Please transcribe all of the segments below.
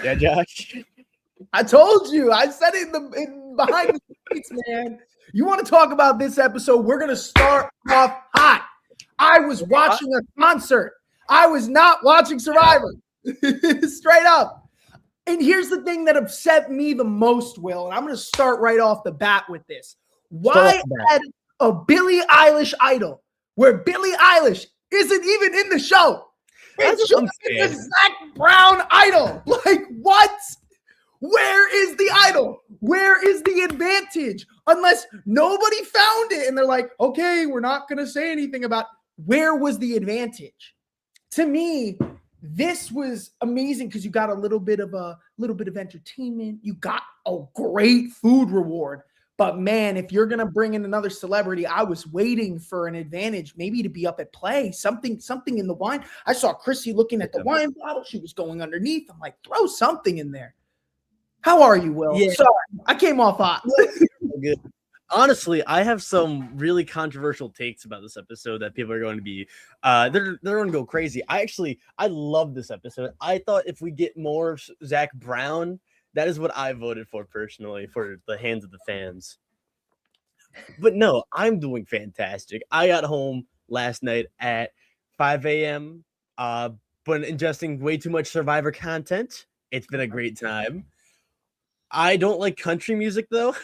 Yeah, Josh. I told you. I said it in behind the scenes, man. You want to talk about this episode? We're going to start off hot. I was watching a concert. I was not watching Survivor. Straight up. And here's the thing that upset me the most, Will, and I'm going to start right off the bat with this. Why add a Billie Eilish idol where Billie Eilish isn't even in the show? It's just a Zach Brown idol. Like, what? Where is the idol? Where is the advantage? Unless nobody found it and they're like, okay, we're not going to say anything about where was the advantage. To me, this was amazing because you got a little bit of entertainment. You got a great food reward. But man, if you're going to bring in another celebrity, I was waiting for an advantage, maybe to be up at play, something in the wine. I saw Chrissy looking at the wine bottle. She was going underneath. I'm like, throw something in there. How are you, Will? Yeah. Sorry, I came off hot. Good. Honestly, I have some really controversial takes about this episode that people are going to be they're going to go crazy. I love this episode. I thought if we get more Zach Brown, that is what I voted for personally, for the hands of the fans. But no, I'm doing fantastic. I got home last night at 5 a.m. But ingesting way too much Survivor content. It's been a great time. I don't like country music though.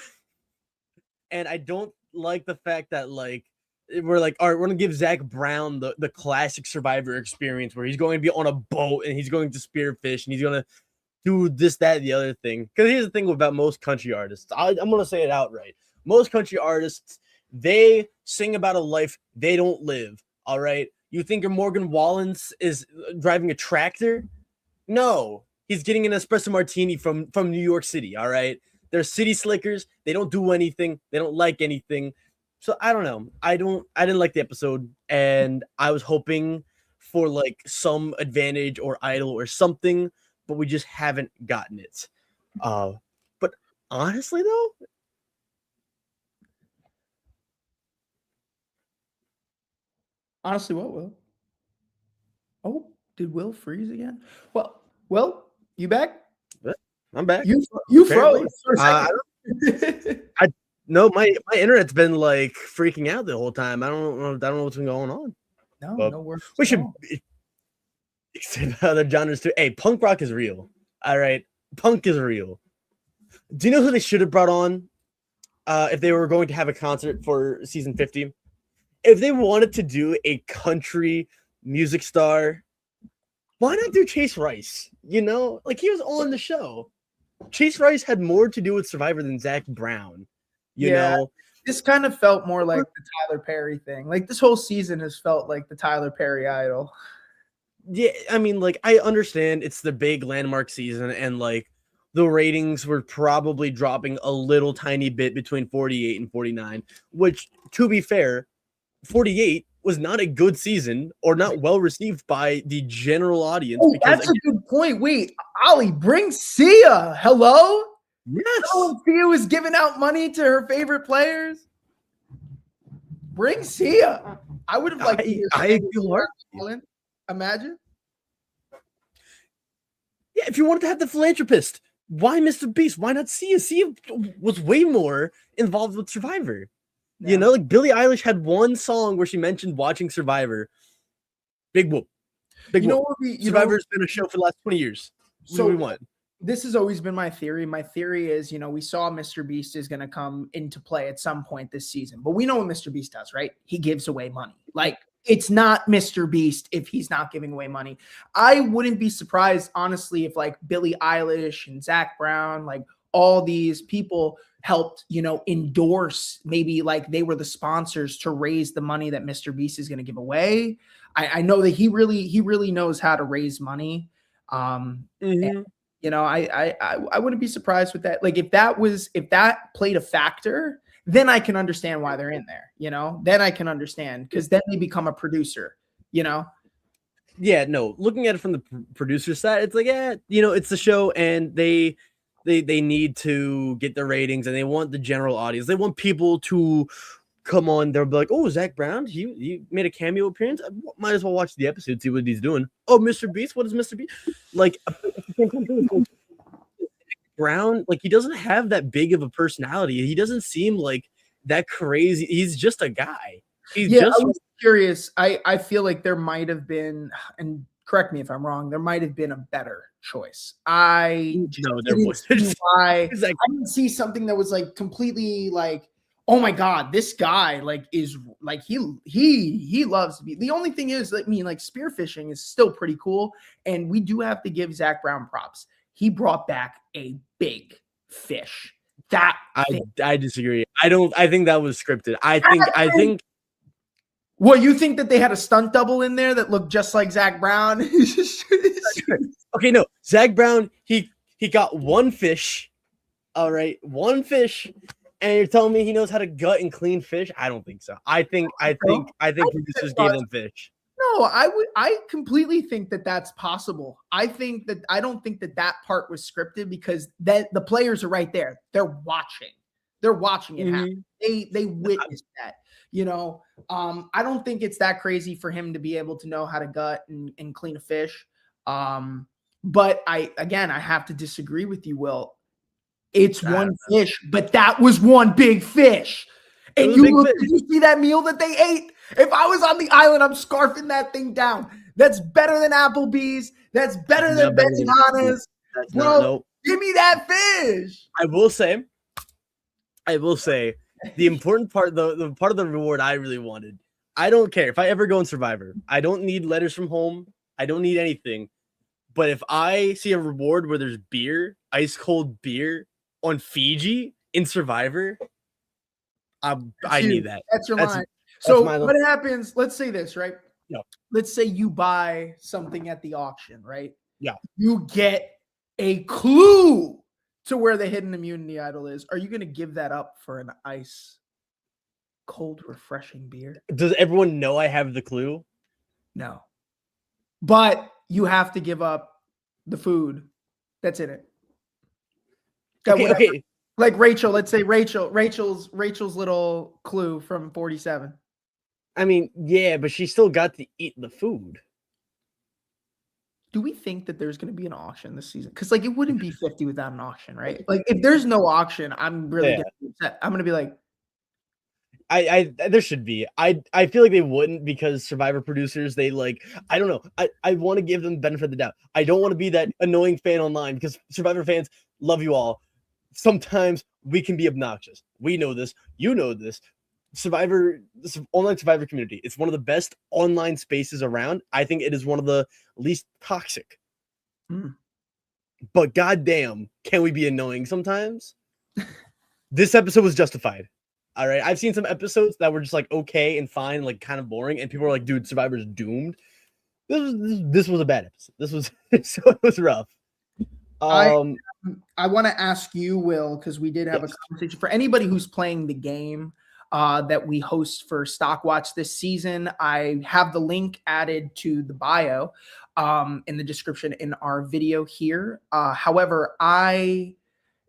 And I don't like the fact that we're like, all right, we're gonna give Zach Brown the classic Survivor experience where he's going to be on a boat and he's going to spearfish and he's gonna do this, that, and the other thing. Because here's the thing about most country artists. I'm gonna say it outright. Most country artists, they sing about a life they don't live. All right. You think Morgan Wallen is driving a tractor? No. He's getting an espresso martini from New York City, all right? They're city slickers. They don't do anything. They don't like anything. So I don't know. I didn't like the episode, and I was hoping for like some advantage or idol or something, but we just haven't gotten it. But honestly though, what, Will? Oh, did Will freeze again? Well, Will, you back? I'm back. You froze for a second. No, my internet's been like freaking out the whole time. I don't know what's been going on. No worries. We should say other genres too. Hey, punk rock is real. All right, punk is real. Do you know who they should have brought on if they were going to have a concert for season 50? If they wanted to do a country music star, why not do Chase Rice? You know, like he was on the show. Chase Rice had more to do with Survivor than Zach Brown. You know, this kind of felt more like the Tyler Perry thing. Like this whole season has felt like the Tyler Perry idol. Yeah, I mean, like I understand it's the big landmark season, and like the ratings were probably dropping a little tiny bit between 48 and 49. Which, to be fair, 48 was not a good season or not well received by the general audience. Oh, that's a good point. Wait, Ollie, bring Sia. Hello? Yes. Oh, Sia was giving out money to her favorite players. Bring Sia. I would have liked to hear Imagine. Yeah, if you wanted to have the philanthropist, why Mr. Beast? Why not Sia? Sia was way more involved with Survivor. Yeah. You know, like Billie Eilish had one song where she mentioned watching Survivor. Big whoop. Big whoop. Survivor's been a show for the last 20 years. So we want. This has always been my theory. My theory is, you know, we saw Mr. Beast is going to come into play at some point this season, but we know what Mr. Beast does, right? He gives away money. Like, it's not Mr. Beast if he's not giving away money. I wouldn't be surprised, honestly, if like Billie Eilish and Zach Brown, like all these people helped, you know, endorse, maybe like they were the sponsors to raise the money that Mr. Beast is going to give away. I know that he really knows how to raise money. And, you know, I wouldn't be surprised with that. Like if that played a factor, then I can understand why they're in there, you know, then I can understand because then they become a producer, you know? Yeah, no, looking at it from the producer side, it's like, yeah, you know, it's the show and they need to get the ratings and they want the general audience. They want people to come on. They'll be like, oh, Zach Brown, he made a cameo appearance. I might as well watch the episode, see what he's doing. Oh, Mr. Beast, what is Mr. Beast? Like, Brown, like he doesn't have that big of a personality. He doesn't seem like that crazy. He's just a guy. He's Yeah, just I was curious. I feel like there might have been, and correct me if I'm wrong, there might have been a better choice. I just no, there didn't wasn't. see why. Exactly. I didn't see something that was like completely like, oh my god, this guy like is like he loves to be. The only thing is, I mean, like spearfishing is still pretty cool, and we do have to give Zach Brown props. He brought back a big fish. That I disagree. I think that was scripted. I think Well, you think that they had a stunt double in there that looked just like Zach Brown? okay, no. Zach Brown, he got one fish. All right, one fish, and you're telling me he knows how to gut and clean fish? I don't think so. I think producers gave them fish. No, I completely think that that's possible. I don't think that part was scripted because that the players are right there. They're watching. They're watching it happen. They witnessed that. You know, I don't think it's that crazy for him to be able to know how to gut and clean a fish. But I have to disagree with you, Will. It's one fish, but that was one big fish. And did you see that meal that they ate? If I was on the island, I'm scarfing that thing down. That's better than Applebee's. That's better than Benihana's. Bro, give me that fish. I will say the important part, the part of the reward I really wanted. I don't care if I ever go in Survivor. I don't need letters from home. I don't need anything. But if I see a reward where there's beer, ice cold beer on Fiji in Survivor, I need that. That's your line. So what happens? Let's say this, right? Yeah. Let's say you buy something at the auction, right? Yeah. You get a clue to where the hidden immunity idol is. Are you going to give that up for an ice cold, refreshing beer? Does everyone know I have the clue? No. But you have to give up the food that's in it. Okay. Like Rachel, let's say Rachel's little clue from 47. I mean, yeah, but she still got to eat the food. Do we think that there's going to be an auction this season? Because like it wouldn't be 50 without an auction, right? Like if there's no auction, I'm really upset. I'm going to be like, there should be. I feel like they wouldn't because Survivor producers, they like, I don't know. I want to give them the benefit of the doubt. I don't want to be that annoying fan online because Survivor fans love you all. Sometimes we can be obnoxious. We know this. You know this. This online Survivor community. It's one of the best online spaces around. I think it is one of the least toxic. But goddamn, can we be annoying sometimes? This episode was justified. All right. I've seen some episodes that were just like okay and fine, like kind of boring, and people were like, dude, Survivor's doomed. This was a bad episode. It was rough. I want to ask you, Will, because we did have a conversation for anybody who's playing the game that we host for Stockwatch this season. I have the link added to the bio in the description in our video here. However, I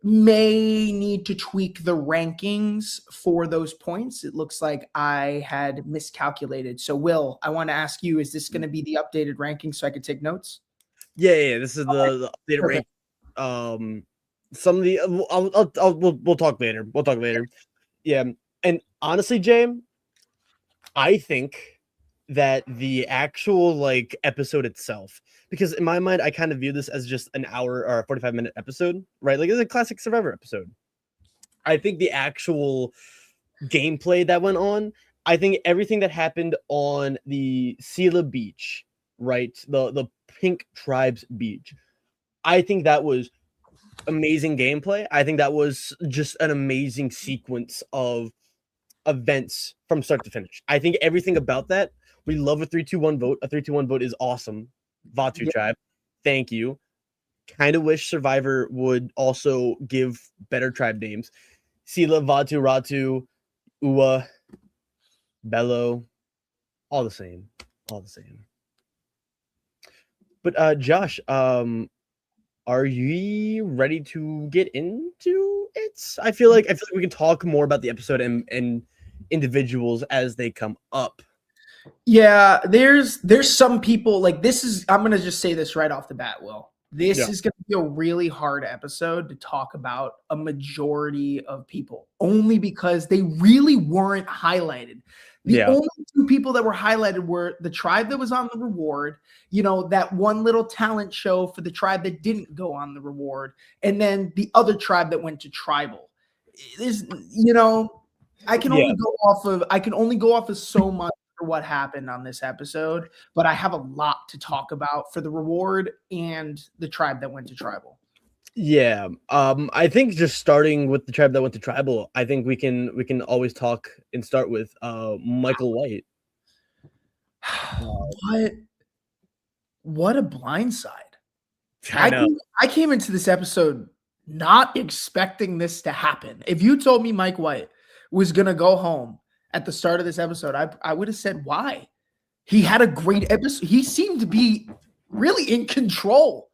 may need to tweak the rankings for those points. It looks like I had miscalculated. So, Will, I want to ask you, is this going to be the updated ranking so I could take notes? Yeah. This is the updated rank. Some of the we'll talk later. We'll talk later. Yeah. And honestly, James, I think that the actual like episode itself, because in my mind, I kind of view this as just an hour or a 45-minute episode, right? Like it's a classic Survivor episode. I think the actual gameplay that went on, I think everything that happened on the Sela Beach, right? The Pink Tribes Beach. I think that was amazing gameplay. I think that was just an amazing sequence of events from start to finish. I think everything about that, we love a 3-2-1 vote. A 3-2-1 vote is awesome. Vatu tribe, thank you. Kind of wish Survivor would also give better tribe names. Sela, Vatu, Ratu, Ua, Bello, all the same. But Josh, are you ready to get into it? I feel like we can talk more about the episode and individuals as they come up. Yeah, there's some people like this is. I'm gonna just say this right off the bat, Will. This is going to be a really hard episode to talk about a majority of people, only because they really weren't highlighted. The only two people that were highlighted were the tribe that was on the reward, that one little talent show for the tribe that didn't go on the reward, and then the other tribe that went to tribal. I can only go off of so much for what happened on this episode, but I have a lot to talk about for the reward and the tribe that went to tribal. Yeah. I think just starting with the tribe that went to tribal, I think we can always talk and start with Michael White. What a blindside. I came into this episode not expecting this to happen. If you told me Mike White was going to go home at the start of this episode, I would have said, why? He had a great episode. He seemed to be really in control.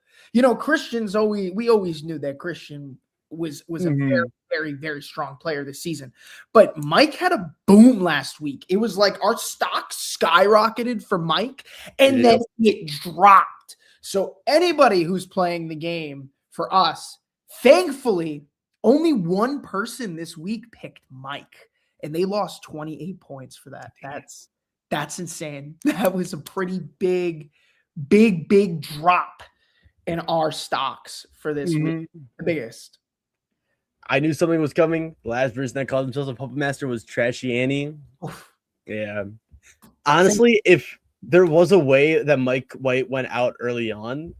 Christian's we always knew that Christian was a very, very, very strong player this season. But Mike had a boom last week. It was like our stock skyrocketed for Mike, and then it dropped. So anybody who's playing the game for us, thankfully, only one person this week picked Mike, and they lost 28 points for that. That's insane. That was a pretty big drop in our stocks for this week. The biggest. I knew something was coming. The last person that called themselves a puppet master was Trashy Annie. Yeah. Honestly, if there was a way that Mike White went out early on,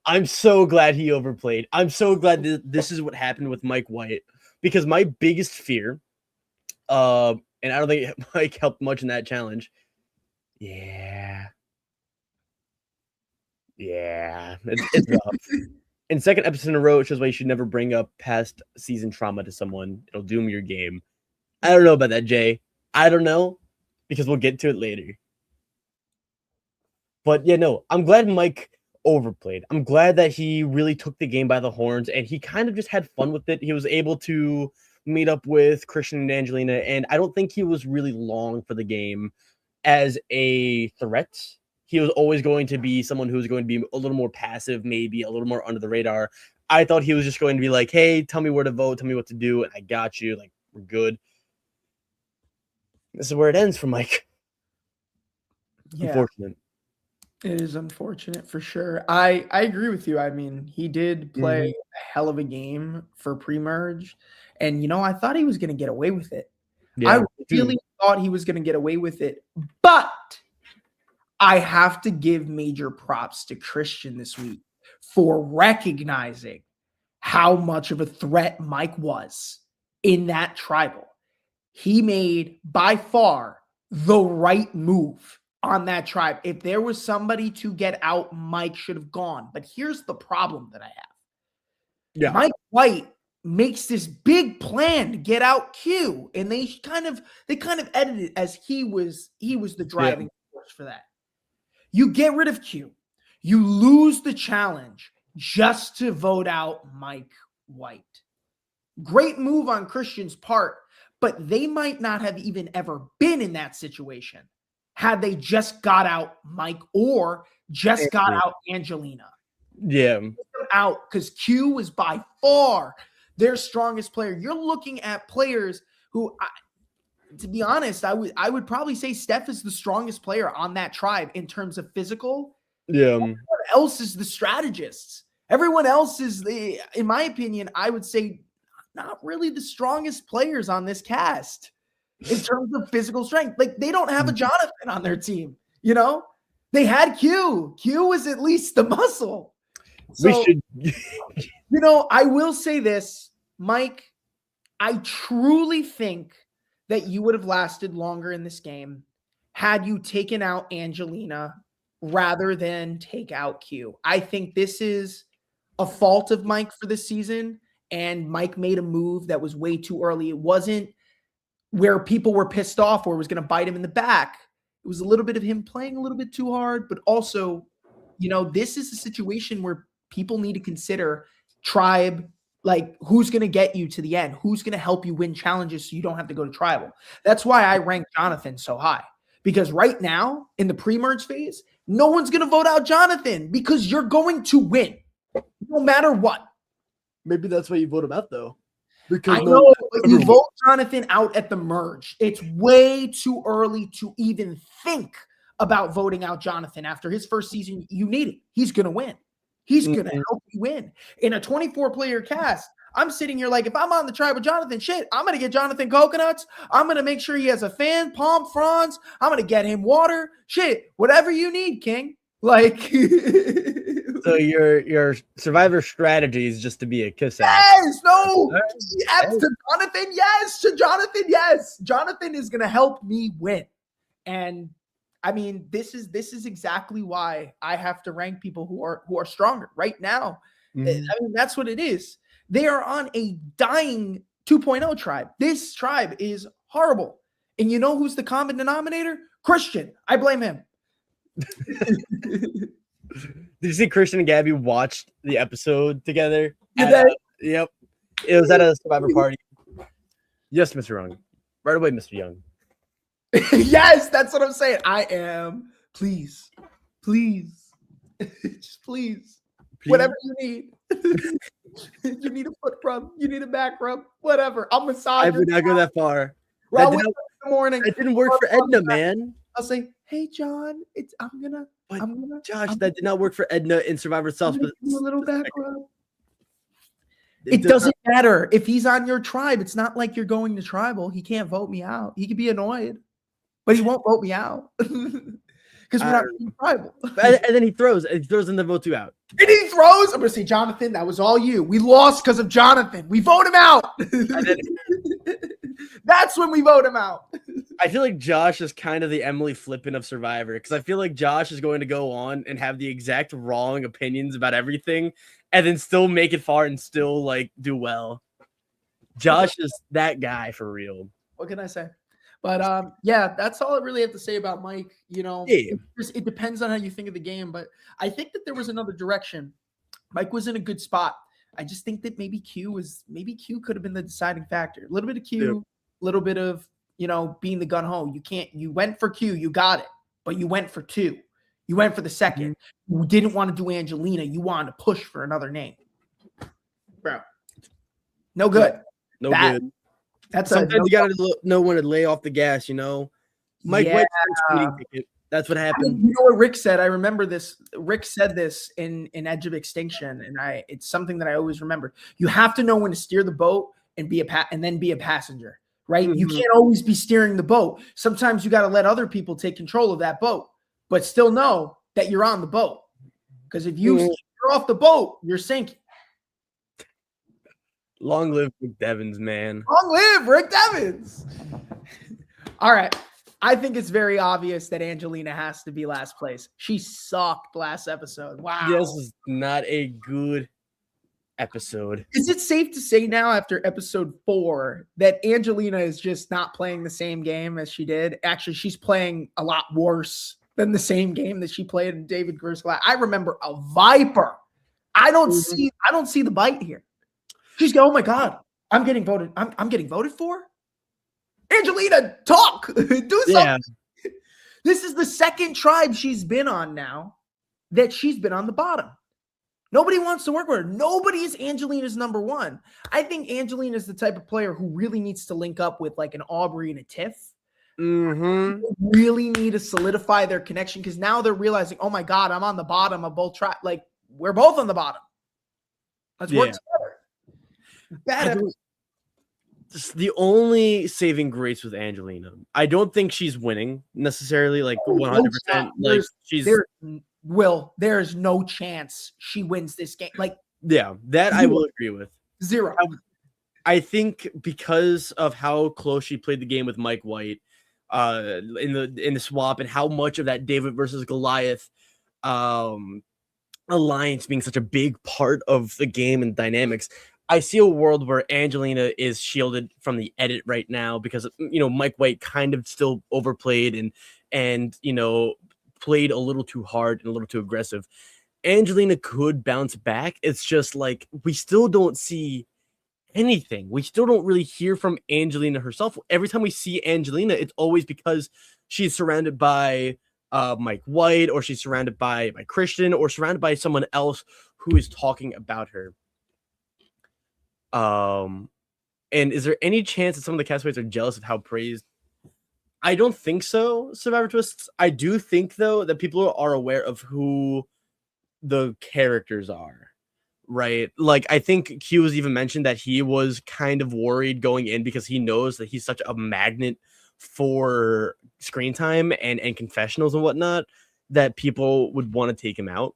I'm so glad he overplayed. I'm so glad this is what happened with Mike White, because my biggest fear, and I don't think Mike helped much in that challenge. Yeah, it's rough. And second episode in a row, it shows why you should never bring up past season trauma to someone. It'll doom your game. I don't know about that, Jay. I don't know, because we'll get to it later. But yeah, no, I'm glad Mike overplayed. I'm glad that he really took the game by the horns, and he kind of just had fun with it. He was able to meet up with Christian and Angelina, and I don't think he was really long for the game as a threat. He was always going to be someone who was going to be a little more passive, maybe a little more under the radar. I thought he was just going to be like, hey, tell me where to vote, tell me what to do, and I got you. Like, we're good. This is where it ends for Mike. Yeah. Unfortunate. It is unfortunate for sure. I agree with you. I mean, he did play a hell of a game for pre-merge. And, I thought he was going to get away with it. Yeah, I really thought he was going to get away with it. But I have to give major props to Christian this week for recognizing how much of a threat Mike was in that tribal. He made, by far, the right move on that tribe. If there was somebody to get out, Mike should have gone. But here's the problem that I have. Yeah. Mike White makes this big plan to get out Q, and they kind of edited it as he was the driving force for that. You get rid of Q. You lose the challenge just to vote out Mike White. Great move on Christian's part, but they might not have even ever been in that situation had they just got out Mike or just got out Angelina. Yeah. Out because Q was by far their strongest player. You're looking at players who, to be honest, I would probably say Steph is the strongest player on that tribe in terms of physical. Yeah. Everyone else is the strategists. Everyone else is, in my opinion, I would say not really the strongest players on this cast in terms of physical strength. Like, they don't have a Jonathan on their team, They had Q. Q was at least the muscle. So, I will say this, Mike, I truly think that you would have lasted longer in this game had you taken out Angelina rather than take out Q. I think this is a fault of Mike for this season, and Mike made a move that was way too early. It wasn't where people were pissed off or it was going to bite him in the back. It was a little bit of him playing a little bit too hard, but also, this is a situation where people need to consider tribe, like who's going to get you to the end, who's going to help you win challenges so you don't have to go to tribal. That's why I rank Jonathan so high, because right now in the pre-merge phase, no one's going to vote out Jonathan because you're going to win. no matter what. Maybe that's why you vote him out, though. Because I know, but you vote Jonathan out at the merge. It's way too early to even think about voting out Jonathan after his first season. You need it. He's going to win. He's going to help you win. In a 24-player cast, I'm sitting here like, if I'm on the tribe with Jonathan, shit, I'm going to get Jonathan coconuts. I'm going to make sure he has a fan, palm fronds. I'm going to get him water. Shit, whatever you need, King. Like, so your survivor strategy is just to be a kiss ass. Yes, no. Yes, to Jonathan, yes. To Jonathan, yes. Jonathan is going to help me win. And I mean, this is exactly why I have to rank people who are stronger right now. I mean, that's what it is. They are on a dying 2.0 tribe. This tribe is horrible. And you know who's the common denominator? Christian. I blame him. Did you see Christian and Gabby watched the episode together? Yep. It was at a Survivor party. Yes, Mr. Young. Right away, Mr. Young. Yes, that's what I'm saying. I am. Please. Just please. Whatever you need. You need a foot rub. You need a back rub. Whatever. I'll massage. I would not go that far. That in the morning. It didn't work for Edna, man. I'll say, hey, John, I'm gonna. Josh, that did not work for Edna in Survivor South. A little back rub. It doesn't matter if he's on your tribe. It's not like you're going to tribal. He can't vote me out. He could be annoyed, but he won't vote me out because we're not tribal. And then he throws in the vote 2 out. And he throws. I'm gonna say, Jonathan, that was all you. We lost because of Jonathan. We vote him out. That's when we vote him out. I feel like Josh is kind of the Emily Flippin of Survivor, because I feel like Josh is going to go on and have the exact wrong opinions about everything and then still make it far and still like do well. Josh is that guy for real. What can I say? But yeah, that's all I really have to say about Mike. You know, it depends on how you think of the game, but I think that there was another direction. Mike was in a good spot. I just think that maybe Q could have been the deciding factor. A little bit of Q, a little bit of, you know, being the gun ho. You went for Q, you got it, but you went for 2. You went for the second. You didn't want to do Angelina. You wanted to push for another name. Bro. No good. Good. Sometimes you gotta know when to lay off the gas, you know. Mike White's speeding ticket. That's what happened. You know what Rick said? I remember this. Rick said this in Edge of Extinction, and it's something that I always remember. You have to know when to steer the boat and then be a passenger, right? You can't always be steering the boat. Sometimes you got to let other people take control of that boat, but still know that you're on the boat. Because if you're off the boat, you're sinking. Long live Rick Devens, man. Long live Rick Devens. All right. I think it's very obvious that Angelina has to be last place. She sucked last episode. Wow. This is not a good episode. Is it safe to say now after episode 4 that Angelina is just not playing the same game as she did? Actually, she's playing a lot worse than the same game that she played in David vs. Goliath. I remember a Viper. I don't see the bite here. She's going, oh my God, I'm getting voted. I'm getting voted for? Angelina, talk. Do something. Yeah. This is the second tribe she's been on now that she's been on the bottom. Nobody wants to work with her. Nobody is Angelina's number 1. I think Angelina is the type of player who really needs to link up with like an Aubrey and a Tiff. They really need to solidify their connection because now they're realizing, oh my God, I'm on the bottom of both tribes. Like, we're both on the bottom. Let's work together. The only saving grace with Angelina, I don't think she's winning necessarily, like 100%. Like there's no chance she wins this game. Like, yeah, that I will agree with. 0. I think because of how close she played the game with Mike White, in the swap, and how much of that David versus Goliath alliance being such a big part of the game and dynamics. I see a world where Angelina is shielded from the edit right now because, you know, Mike White kind of still overplayed and you know, played a little too hard and a little too aggressive. Angelina could bounce back. It's just like we still don't see anything. We still don't really hear from Angelina herself. Every time we see Angelina, it's always because she's surrounded by Mike White, or she's surrounded by Christian, or surrounded by someone else who is talking about her. And is there any chance that some of the castmates are jealous of how praised? I don't think so, Survivor Twists. I do think, though, that people are aware of who the characters are, right? Like, I think Q was even mentioned that he was kind of worried going in because he knows that he's such a magnet for screen time and confessionals and whatnot that people would want to take him out.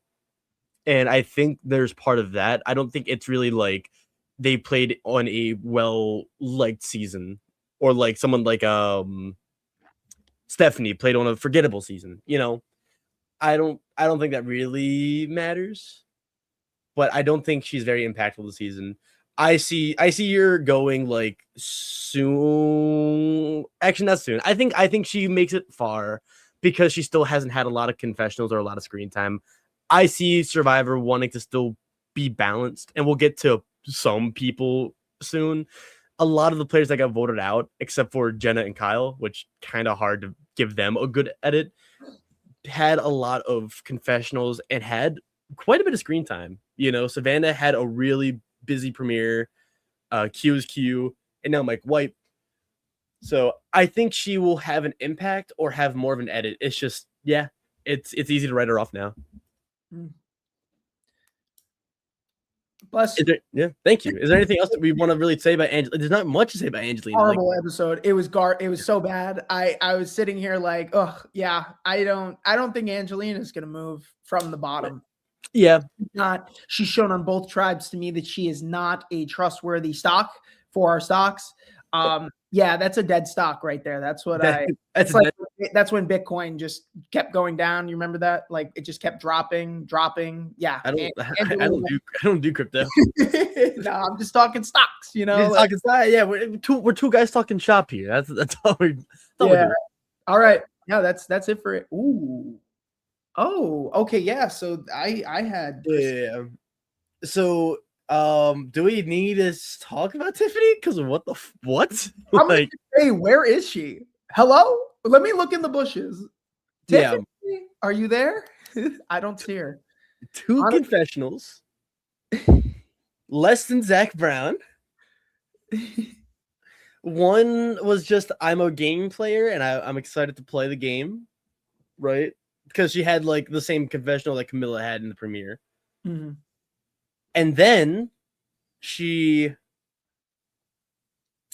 And I think there's part of that. I don't think it's really like they played on a well-liked season, or like someone like Stephanie played on a forgettable season. You know, I don't think that really matters, but I don't think she's very impactful this season. I see her going like soon. Actually, not soon. I think she makes it far because she still hasn't had a lot of confessionals or a lot of screen time. I see Survivor wanting to still be balanced, and we'll get to some people soon. A lot of the players that got voted out, except for Jenna and Kyle, which kind of hard to give them a good edit, had a lot of confessionals and had quite a bit of screen time. You know, Savannah had a really busy premiere. Q is Q, and now Mike White. So I think she will have an impact or have more of an edit. It's just, yeah, it's easy to write her off now. Bless. Yeah, thank you. Is there anything else that we want to really say about Angelina? There's not much to say about Angelina. Horrible episode. It was so bad. I was sitting here like, oh yeah, I don't think Angelina is gonna move from the bottom. Yeah, she's shown on both tribes to me that she is not a trustworthy stock for our stocks. Yeah, that's a dead stock right there. That's what that's when Bitcoin just kept going down. You remember that? Like it just kept dropping. Yeah. I don't do crypto. No, I'm just talking stocks, you know. Talking stocks. Yeah, we're two guys talking shop here. That's all we're doing. All right. Yeah, that's it for it. Ooh. Oh, okay, yeah. So I had So do we need to talk about Tiffany? Because what the what? Like, hey, where is she? Hello? Let me look in the bushes. Tiffany, are you there? I don't see her. Two confessionals. Less than Zach Brown. One was just I'm a game player and I'm excited to play the game, right? Because she had like the same confessional that Camilla had in the premiere. Mm-hmm. And then she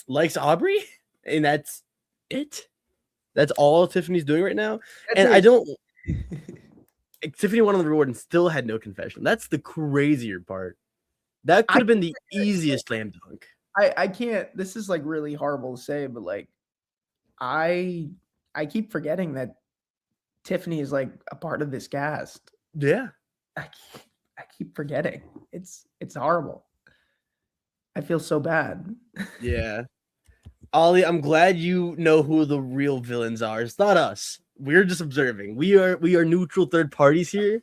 likes Aubrey, and that's it. That's all Tiffany's doing right now. I don't. Tiffany won on the reward and still had no confession. That's the crazier part. That could have been the easiest slam dunk. I can't. This is like really horrible to say, but like, I keep forgetting that Tiffany is like a part of this cast. Yeah. I keep forgetting. It's horrible. I feel so bad. Yeah. Ollie, I'm glad you know who the real villains are. It's not us. We're just observing. We are neutral third parties here.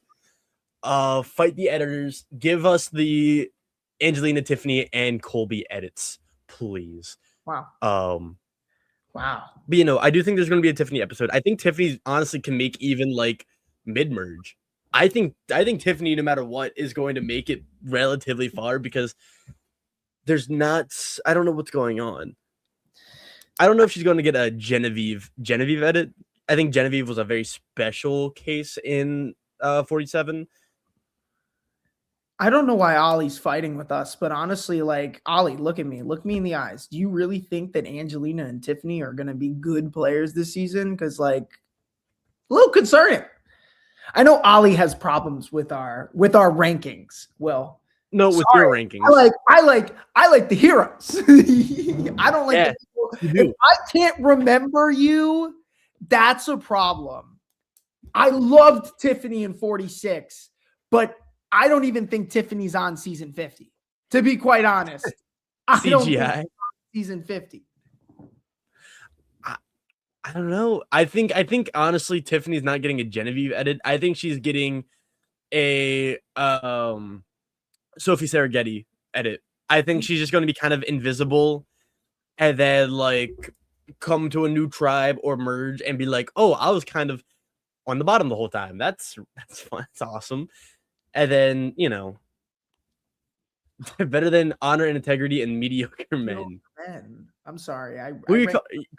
Fight the editors. Give us the Angelina, Tiffany, and Colby edits, please. Wow. Wow. But you know, I do think there's going to be a Tiffany episode. I think Tiffany honestly can make even like mid-merge. I think Tiffany, no matter what, is going to make it relatively far because there's not. I don't know what's going on. I don't know if she's going to get a Genevieve edit. I think Genevieve was a very special case in 47. I don't know why Ollie's fighting with us, but honestly, like Ollie, look at me. Look me in the eyes. Do you really think that Angelina and Tiffany are going to be good players this season? Because like, a little concerning. I know Ollie has problems with our rankings. Well, no, with your rankings. I like the heroes. I don't like the people. If I can't remember you, that's a problem. I loved Tiffany in 46, but I don't even think Tiffany's on season 50. To be quite honest, I don't think season 50. I don't know. I think honestly, Tiffany's not getting a Genevieve edit. I think she's getting a Sophie Serengeti edit. I think she's just going to be kind of invisible, and then like come to a new tribe or merge and be like, "Oh, I was kind of on the bottom the whole time." That's fun. That's awesome. And then, you know, Better than honor and integrity and mediocre men. Man, I'm sorry. Who are you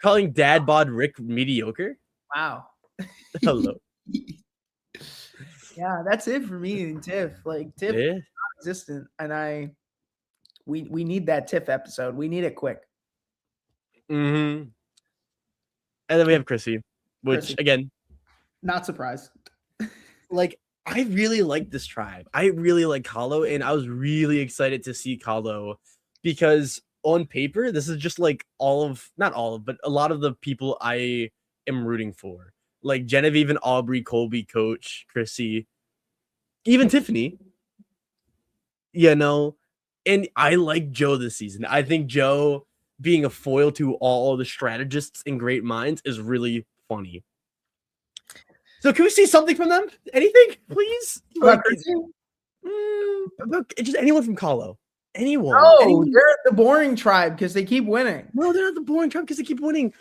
calling Dad Bod Rick mediocre? Wow. Hello. Yeah, that's it for me and Tiff. Like Tiff is non-existent, and we need that Tiff episode. We need it quick. Mm-hmm. And then we have Chrissy, which again, not surprised. Like, I really like this tribe. I really like Kahlo, and I was really excited to see Kahlo because on paper, this is just like not all of, but a lot of the people I am rooting for. Like Genevieve and Aubrey, Colby, Coach, Chrissy, even Tiffany. You know, and I like Joe this season. I think Joe being a foil to all the strategists and great minds is really funny. So can we see something from them? Anything, please? Like, just anyone from Kahlo. Anyone. They're the boring tribe because they keep winning. No, they're not the boring tribe because they keep winning.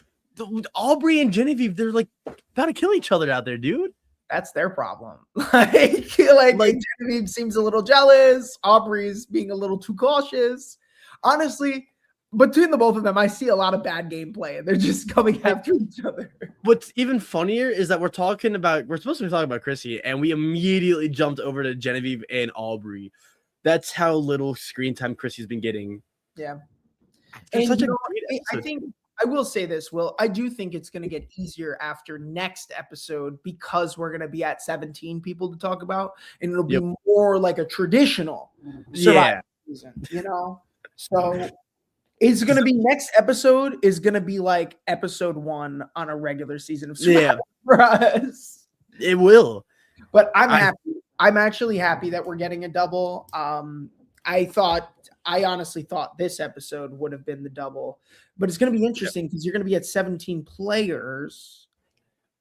Aubrey and Genevieve, they're like about to kill each other out there, dude. That's their problem. like Genevieve seems a little jealous. Aubrey's being a little too cautious. Honestly, between the both of them, I see a lot of bad gameplay, and they're just coming after each other. What's even funnier is that we're supposed to be talking about Chrissy, and we immediately jumped over to Genevieve and Aubrey. That's how little screen time Chrissy's been getting. Yeah. And such I think I will say this, Will. I do think it's going to get easier after next episode because we're going to be at 17 people to talk about, and it'll be more like a traditional survival season, you know? So it's going to be next episode is going to be like episode 1 on a regular season of survival for us. It will. But I'm happy. I'm actually happy that we're getting a double. I honestly thought this episode would have been the double, but it's going to be interesting because you're going to be at 17 players.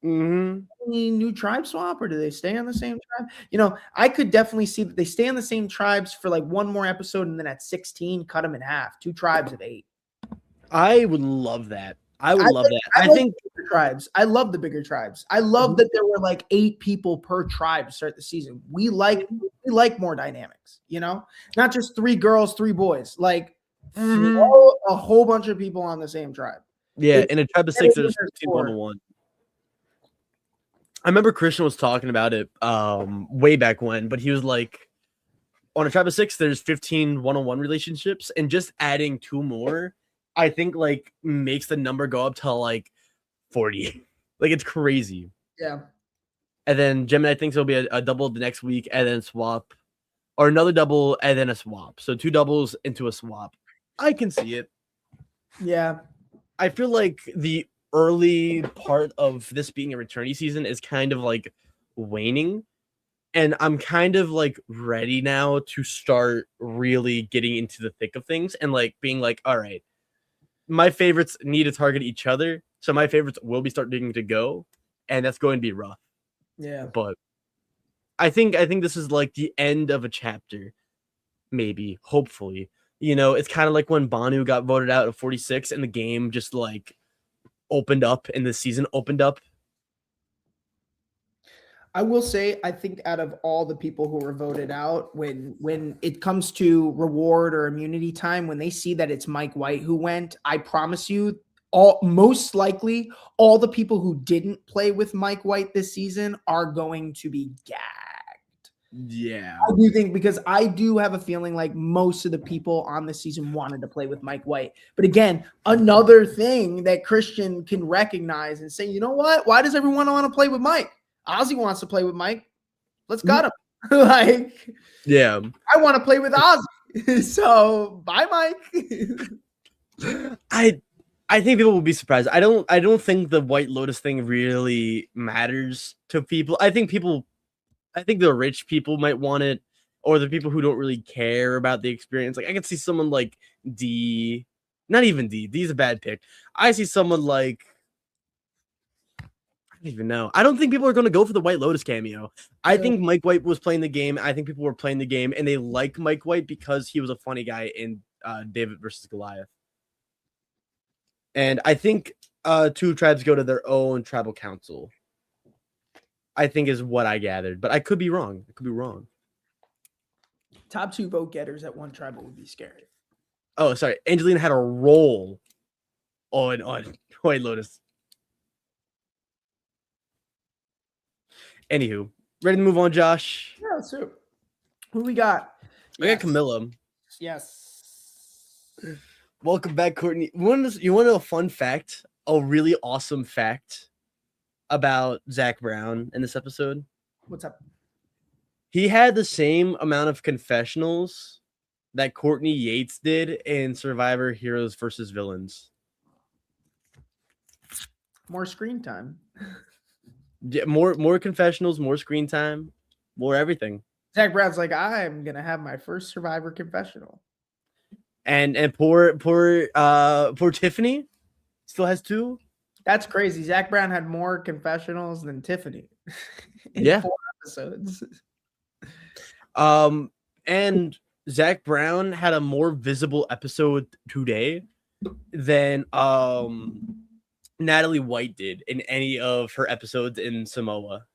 Mm-hmm. Any new tribe swap, or do they stay on the same tribe? You know, I could definitely see that they stay on the same tribes for like one more episode, and then at 16, cut them in half. 2 tribes of 8. I would love that. I love that. I think bigger tribes. I love the bigger tribes. I love that there were like 8 people per tribe to start the season. We like more dynamics, you know, not just 3 girls, 3 boys, like a whole bunch of people on the same tribe. Yeah, in a tribe of 6, there's 15 1-on-1. I remember Christian was talking about it way back when, but he was like, on a tribe of 6, there's 15 1-on-1 relationships, and just adding 2 more, I think like makes the number go up to like 40. Like, it's crazy. Yeah. And then Gemini thinks it'll be a double the next week, and then swap, or another double and then a swap. So 2 doubles into a swap. I can see it. Yeah. I feel like the early part of this being a returnee season is kind of like waning, and I'm kind of like ready now to start really getting into the thick of things and like being like, all right, my favorites need to target each other, so my favorites will be starting to go, and that's going to be rough. Yeah. But I think this is like the end of a chapter, maybe, hopefully. You know, it's kind of like when Banu got voted out at 46 and the game just like opened up and the season opened up. I will say, I think out of all the people who were voted out, when it comes to reward or immunity time, when they see that it's Mike White who went, I promise you, most likely all the people who didn't play with Mike White this season are going to be gagged. Yeah. I do think, because I do have a feeling like most of the people on this season wanted to play with Mike White. But again, another thing that Christian can recognize and say, you know what? Why does everyone want to play with Mike? Ozzy wants to play with Mike. Let's got him. Like, yeah, I want to play with Ozzy. So bye, Mike. I think people will be surprised. I don't think the White Lotus thing really matters to people. I think the rich people might want it, or the people who don't really care about the experience. Like, I can see someone like D, not even D. D's a bad pick. I see someone like, I don't even know. I don't think people are going to go for the White Lotus cameo. I think Mike White was playing the game. I think people were playing the game, and they like Mike White because he was a funny guy in David versus Goliath. And I think 2 tribes go to their own tribal council, I think, is what I gathered. But I could be wrong. Top 2 vote getters at one tribal would be scary. Oh, sorry. Angelina had a roll on White Lotus. Anywho, ready to move on, Josh? Yeah, so who we got? I got Camilla. Yes. Welcome back, Courtney. You want to know a fun fact? A really awesome fact about Zach Brown in this episode? What's up? He had the same amount of confessionals that Courtney Yates did in Survivor Heroes versus Villains. More screen time. Yeah, more confessionals, more screen time, more everything. Zach Brown's like, I'm gonna have my first Survivor confessional. And poor Tiffany still has 2. That's crazy. Zach Brown had more confessionals than Tiffany in Yeah. 4 episodes. And Zach Brown had a more visible episode today than Natalie White did in any of her episodes in Samoa.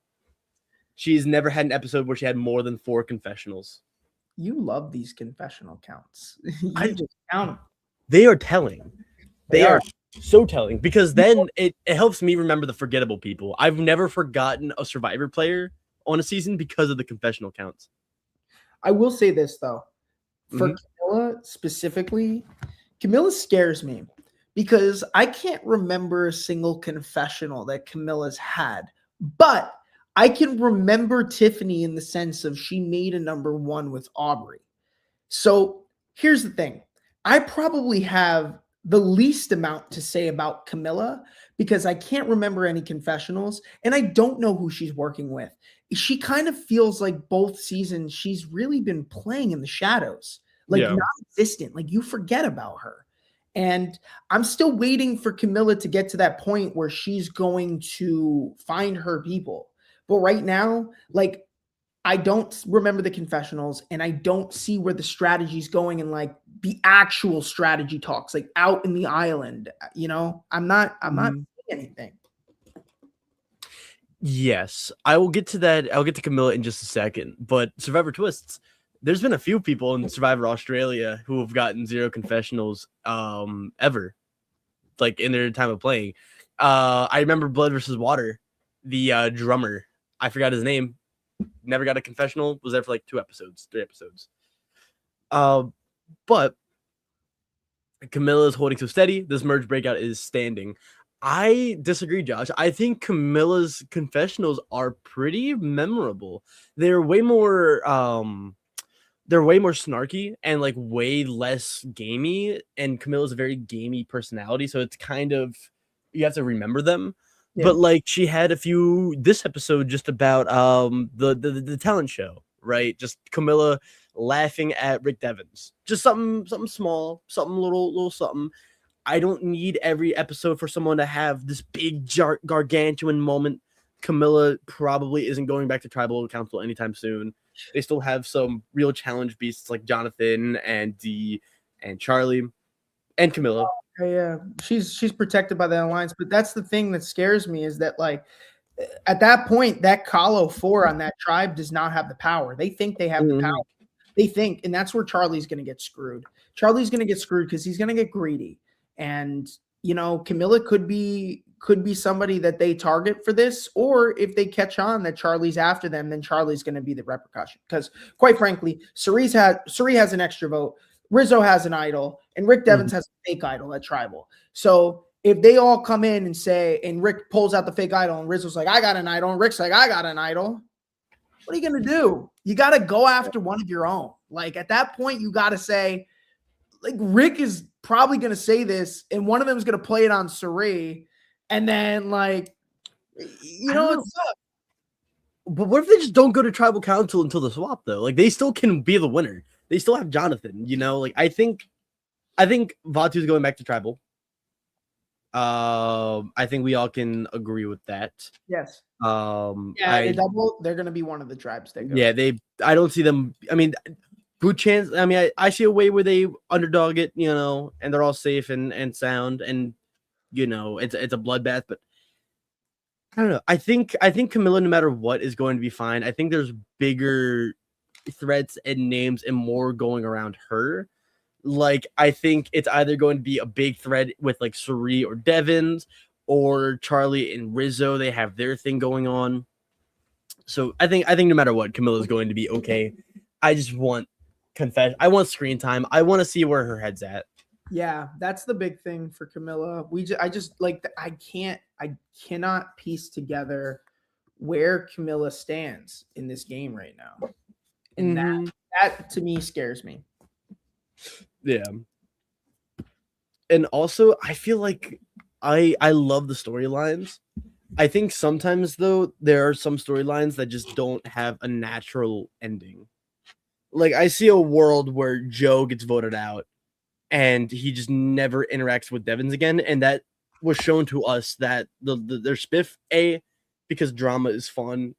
She's never had an episode where she had more than 4 confessionals. You love these confessional counts. I just count them. They are telling. They are so telling because then it helps me remember the forgettable people. I've never forgotten a Survivor player on a season because of the confessional counts. I will say this though, for Camilla specifically, Camilla scares me because I can't remember a single confessional that Camilla's had, but I can remember Tiffany in the sense of she made a number 1 with Aubrey. So here's the thing. I probably have the least amount to say about Camilla because I can't remember any confessionals and I don't know who she's working with. She kind of feels like both seasons she's really been playing in the shadows, like non-existent, like you forget about her. And I'm still waiting for Camilla to get to that point where she's going to find her people. But right now, like, I don't remember the confessionals and I don't see where the strategy's going and like the actual strategy talks, like out in the island, you know, I'm not seeing anything. Yes, I will get to that. I'll get to Camilla in just a second. But Survivor Twists, there's been a few people in Survivor Australia who have gotten 0 confessionals ever, like in their time of playing. I remember Blood versus Water, the drummer. I forgot his name. Never got a confessional. Was there for like 2 episodes, 3 episodes. But Camilla is holding so steady. This merge breakout is standing. I disagree, Josh. I think Camilla's confessionals are pretty memorable. They're way more snarky and like way less gamey. And Camilla's a very gamey personality, so it's kind of you have to remember them. Yeah. But like she had a few this episode just about the talent show, right? Just Camilla laughing at Rick Devens. Just something small, something little something. I don't need every episode for someone to have this big gargantuan moment. Camilla probably isn't going back to tribal council anytime soon. They still have some real challenge beasts like Jonathan and Dee and Charlie and Camilla. Yeah, she's protected by the alliance, but that's the thing that scares me is that like at that point, that Kahlo 4 on that tribe does not have the power. They think they have the power. They think, and that's where Charlie's going to get screwed. Charlie's going to get screwed because he's going to get greedy. And, you know, Camilla could be somebody that they target for this, or if they catch on that Charlie's after them, then Charlie's going to be the repercussion. Because quite frankly, Cirie has an extra vote, Rizzo has an idol, and Rick Devens has a fake idol at tribal. So if they all come in and say, and Rick pulls out the fake idol and Rizzo's like, I got an idol, and Rick's like, I got an idol, what are you going to do? You got to go after one of your own. Like at that point, you got to say, like Rick is probably going to say this, and one of them is going to play it on Cirie, and then like, you know, it's up. But what if they just don't go to tribal council until the swap though? Like they still can be the winner. They still have Jonathan, you know. Like I think Vatu's going back to tribal. I think we all can agree with that. Yes. They're going to be one of the tribes that go. Yeah, I don't see them. I mean, good chance. I mean, I see a way where they underdog it, you know, and they're all safe and sound, and you know, it's a bloodbath. But I don't know. I think Camilla, no matter what, is going to be fine. I think there's bigger threats and names and more going around her. Like, I think it's either going to be a big thread with like Suri or Devins, or Charlie and Rizzo. They have their thing going on. So I think no matter what, Camilla's going to be okay. I just want I want screen time. I want to see where her head's at. Yeah, that's the big thing for Camilla. I just like I cannot piece together where Camilla stands in this game right now, and that to me scares me. Yeah, and also I feel like I love the storylines. I think sometimes though there are some storylines that just don't have a natural ending. Like, I see a world where Joe gets voted out and he just never interacts with Devins again, and that was shown to us that their spiff, A, because drama is fun,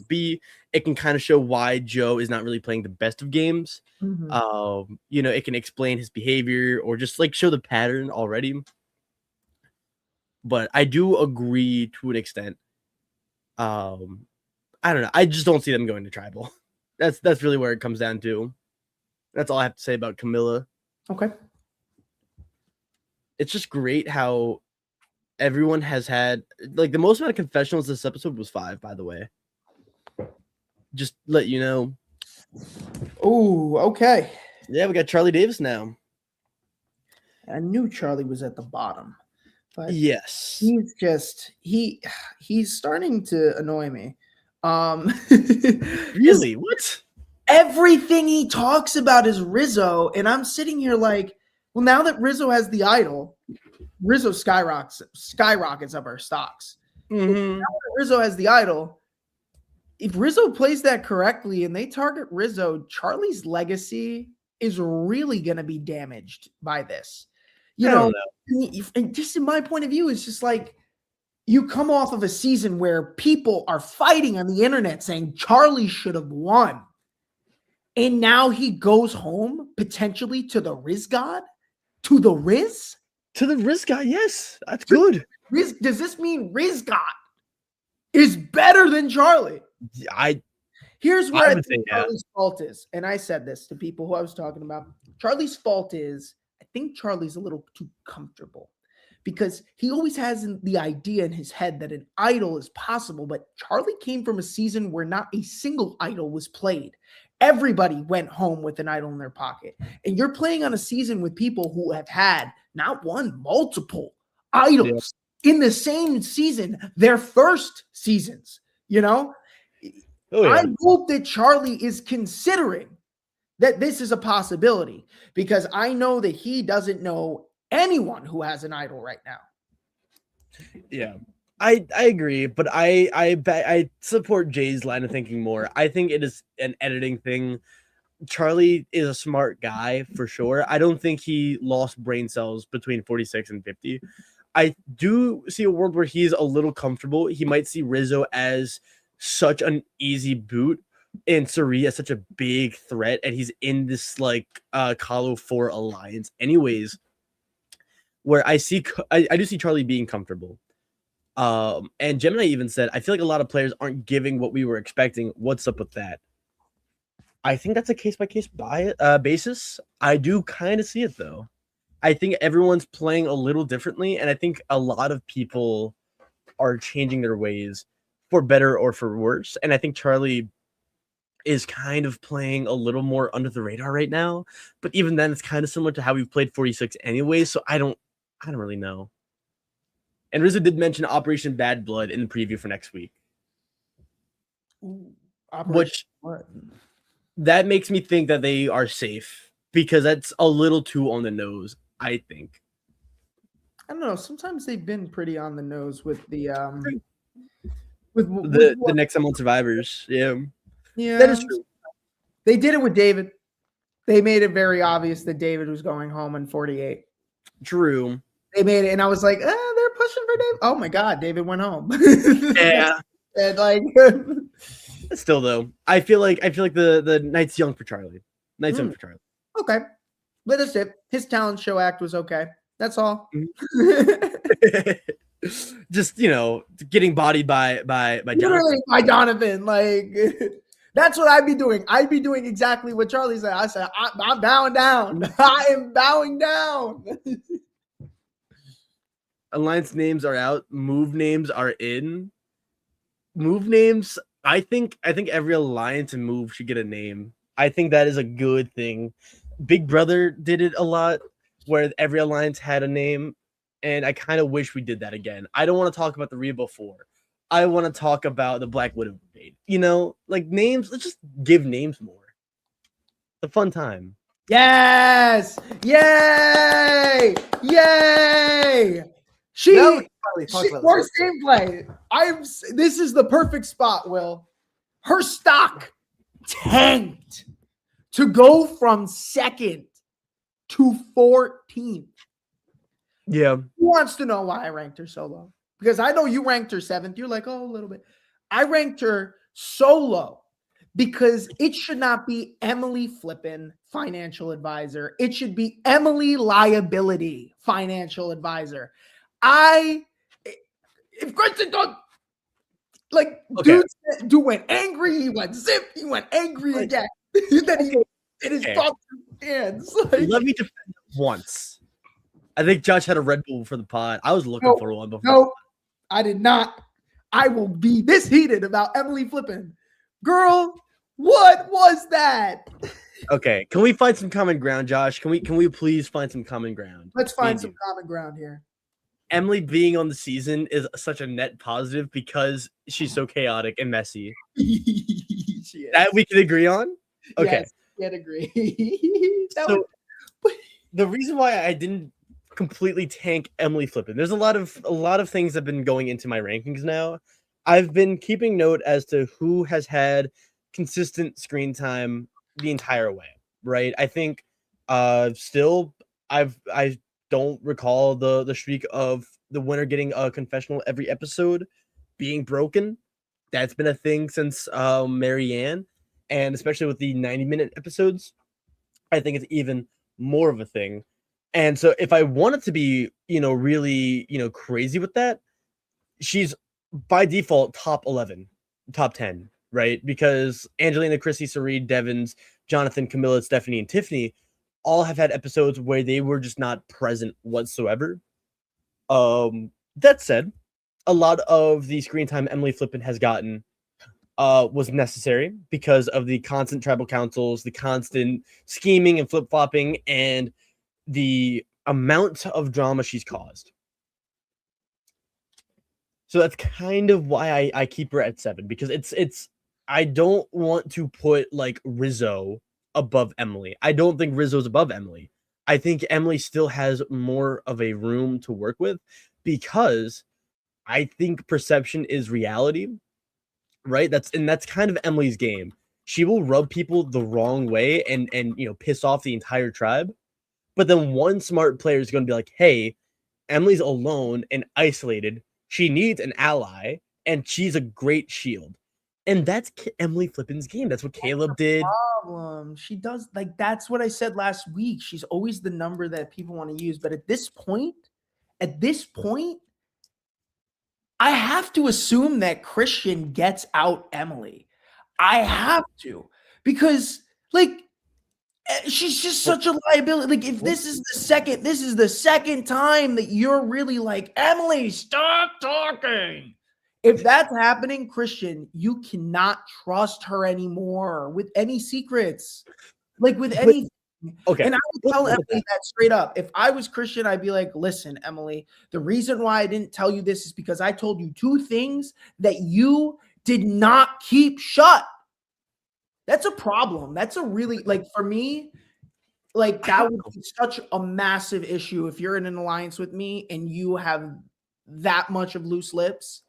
B, it can kind of show why Joe is not really playing the best of games. You know, it can explain his behavior or just like show the pattern already. But I do agree to an extent. I don't know. I just don't see them going to tribal. That's really where it comes down to. That's all I have to say about Camilla. Okay. It's just great how everyone has had, like, the most amount of confessionals this episode was 5, by the way. Just let you know. Oh, okay. Yeah, we got Charlie Davis now. I knew Charlie was at the bottom. But yes. He's just he's starting to annoy me. Really? What? Everything he talks about is Rizzo, and I'm sitting here like, well, now that Rizzo has the idol, Rizzo skyrockets up our stocks. Now that Rizzo has the idol, if Rizzo plays that correctly and they target Rizzo, Charlie's legacy is really going to be damaged by this. You know, and just in my point of view, it's just like you come off of a season where people are fighting on the internet saying Charlie should have won. And now he goes home potentially to the Riz God? To the Riz? To the Riz God, yes. That's good. Riz, does this mean Riz God is better than Charlie? Here's where I think Charlie's fault is. And I said this to people who I was talking about. Charlie's fault is, I think Charlie's a little too comfortable because he always has the idea in his head that an idol is possible. But Charlie came from a season where not a single idol was played. Everybody went home with an idol in their pocket. And you're playing on a season with people who have had not one, multiple idols in the same season, their first seasons, you know? I hope that Charlie is considering that this is a possibility because I know that he doesn't know anyone who has an idol right now. Yeah. I agree, but I support Jay's line of thinking more. I think it is an editing thing. Charlie is a smart guy for sure. I don't think he lost brain cells between 46 and 50. I do see a world where he's a little comfortable. He might see Rizzo as such an easy boot and Suri as such a big threat, and he's in this like Kahlo 4 alliance anyways, where I do see Charlie being comfortable. And Gemini even said, I feel like a lot of players aren't giving what we were expecting. What's up with that? I think that's a case-by-case basis. I do kind of see it, though. I think everyone's playing a little differently, and I think a lot of people are changing their ways for better or for worse. And I think Charlie is kind of playing a little more under the radar right now. But even then, it's kind of similar to how we've played 46 anyway, so I don't really know. And Rizzo did mention Operation Bad Blood in the preview for next week. Which that makes me think that they are safe because that's a little too on the nose, I think. I don't know. Sometimes they've been pretty on the nose with the the next time on Survivors. Yeah. That is true. They did it with David. They made it very obvious that David was going home in 48. True. They made it, and I was like, they're pushing for David. Oh my God, David went home. Yeah. And like still though, I feel like the night's young for Charlie. Young for Charlie. Okay. But that's it. His talent show act was okay. That's all. Just, getting bodied by Literally by Donovan. Like That's what I'd be doing. I'd be doing exactly what Charlie said. I said, I'm bowing down. I am bowing down. Alliance names are out. Move names are in. Move names. I think every alliance and move should get a name. I think that is a good thing. Big Brother did it a lot, where every alliance had a name, and I kind of wish we did that again. I don't want to talk about the Reba 4. I want to talk about the Black Widow Brigade. Like names. Let's just give names more. It's a fun time. Yes. Yay. Yay. Worst gameplay. This is the perfect spot, Will. Her stock tanked to go from 2nd to 14th. Yeah. Who wants to know why I ranked her so low? Because I know you ranked her 7th. You're like, oh, a little bit. I ranked her so low because it should not be Emily Flippin, financial advisor. It should be Emily Liability, financial advisor. If Kristen don't, like, okay. Dude went angry. He went zip. He went angry again. Then he in his hands. Like, let me defend once. I think Josh had a Red Bull for the pod. I was looking for one before. No, I did not. I will be this heated about Emily Flippin. Girl, what was that? Okay, can we find some common ground, Josh? Can we please find some common ground? Let's find some common ground here. Emily being on the season is such a net positive because she's so chaotic and messy. That we can agree on? Okay. Yes, we can agree. The reason why I didn't completely tank Emily Flippin, there's a lot of things that have been going into my rankings now. I've been keeping note as to who has had consistent screen time the entire way, right? I think still I don't recall the streak of the winner getting a confessional every episode being broken. That's been a thing since Marianne, and especially with the 90-minute episodes, I think it's even more of a thing. And so if I wanted to be, really, crazy with that, she's by default top 11, top 10, right? Because Angelina, Chrissy, Sareed, Devins, Jonathan, Camilla, Stephanie, and Tiffany all have had episodes where they were just not present whatsoever. That said, a lot of the screen time Emily Flippin has gotten was necessary because of the constant tribal councils, the constant scheming and flip-flopping, and the amount of drama she's caused. So that's kind of why I keep her at 7, because it's I don't want to put like Rizzo above Emily. I don't think Rizzo's above Emily. I think Emily still has more of a room to work with because I think perception is reality, right? That's kind of Emily's game. She will rub people the wrong way and piss off the entire tribe. But then one smart player is going to be like, hey, Emily's alone and isolated. She needs an ally, and she's a great shield. And that's Emily Flippin's game. That's what Caleb did. Problem. She does, like, that's what I said last week. She's always the number that people want to use. But at this point, I have to assume that Christian gets out Emily. I have to, because like she's just such a liability. Like if this is the second time that you're really like, Emily, stop talking. If that's happening, Christian, you cannot trust her anymore with any secrets, like with any. Okay. And I would tell Emily that straight up. If I was Christian, I'd be like, listen, Emily, the reason why I didn't tell you this is because I told you 2 things that you did not keep shut. That's a problem. That's a really, like, for me, like that would be such a massive issue if you're in an alliance with me and you have that much of loose lips.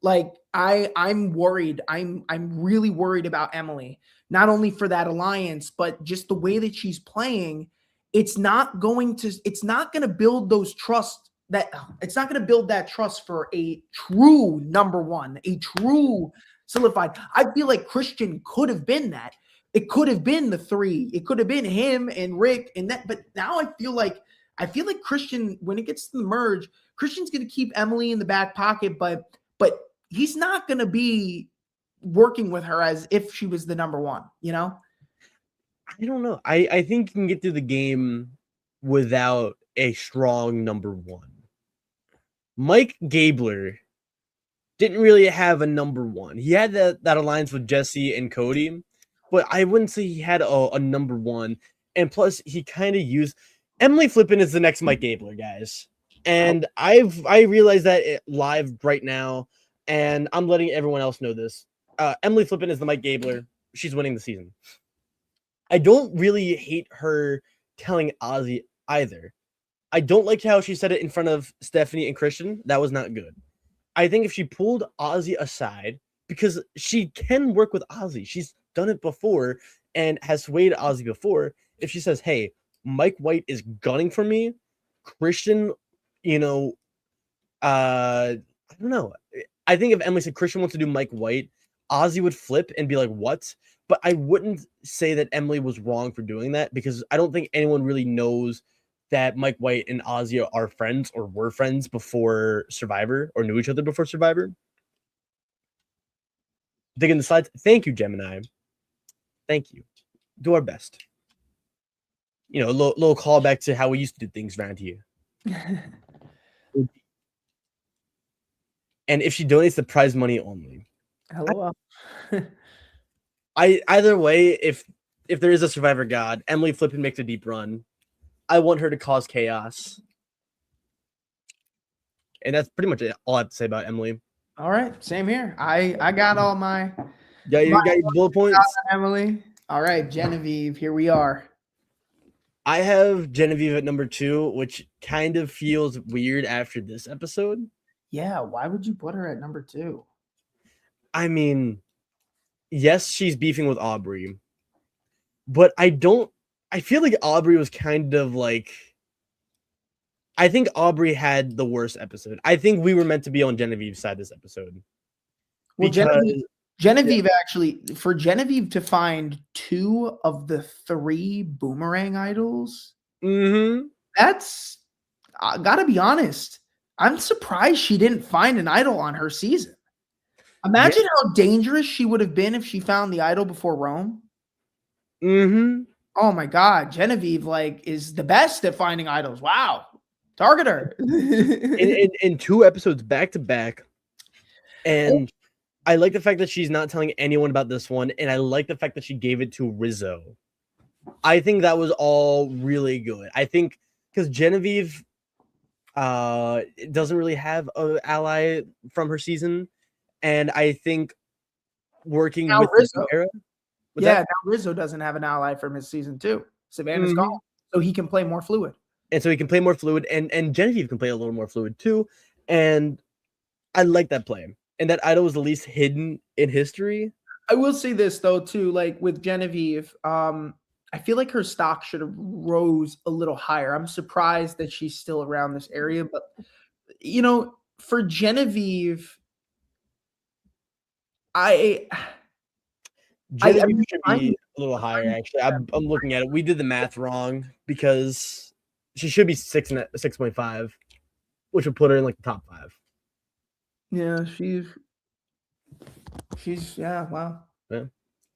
Like I'm worried. I'm really worried about Emily, not only for that alliance, but just the way that she's playing. It's not going to build those trust it's not going to build that trust for a true number one, a true solidified. I feel like Christian could have been that. It could have been the 3. It could have been him and Rick and that. But now I feel like Christian, when it gets to the merge, Christian's going to keep Emily in the back pocket, but he's not going to be working with her as if she was the number one, you know? I don't know. I think you can get through the game without a strong number one. Mike Gabler didn't really have a number one. He had that alliance with Jesse and Cody, but I wouldn't say he had a number one. And plus, he kind of used Emily Flippin is the next Mike Gabler, guys. And I realized that live right now, and I'm letting everyone else know this. Emily Flippin is the Mike Gabler. She's winning the season. I don't really hate her telling Ozzy either. I don't like how she said it in front of Stephanie and Christian. That was not good. I think if she pulled Ozzy aside, because she can work with Ozzy, she's done it before and has swayed Ozzy before. If she says, "Hey, Mike White is gunning for me," Christian, I don't know. I think if Emily said Christian wants to do Mike White, Ozzy would flip and be like, "What?" But I wouldn't say that Emily was wrong for doing that because I don't think anyone really knows that Mike White and Ozzy are friends or were friends before Survivor or knew each other before Survivor. Digging the slides. Thank you, Gemini. Thank you. Do our best. A little callback to how we used to do things around here. And if she donates the prize money only. Hello. Either way, if there is a Survivor God, Emily Flippin makes a deep run. I want her to cause chaos. And that's pretty much all I have to say about Emily. All right, same here. I got all my you got your bullet points. Emily. All right, Genevieve, here we are. I have Genevieve at number 2, which kind of feels weird after this episode. Yeah, why would you put her at number 2? I mean, yes, she's beefing with Aubrey, but I feel like Aubrey was kind of like, I think Aubrey had the worst episode. I think we were meant to be on Genevieve's side this episode. Well, Genevieve actually, for Genevieve to find 2 of the 3 boomerang idols, that's, gotta be honest, I'm surprised she didn't find an idol on her season. Imagine how dangerous she would have been if she found the idol before Rome. Oh my God, Genevieve is the best at finding idols. Wow, target her. in 2 episodes back to back, and I like the fact that she's not telling anyone about this one, and I like the fact that she gave it to Rizzo. I think that was all really good. I think because Genevieve doesn't really have an ally from her season, and I think working now with Rizzo. Era. Now Rizzo doesn't have an ally from his season 2. Savannah's gone, so he can play more fluid. And so he can play more fluid, and Genevieve can play a little more fluid too. And I like that play. And that idol was the least hidden in history. I will say this though, too, with Genevieve, I feel like her stock should have rose a little higher. I'm surprised that she's still around this area, but for Genevieve, Genevieve should be a little higher, actually. I'm looking at it. We did the math wrong because she should be 6.5, which would put her in the top 5. Yeah, she's wow. Yeah.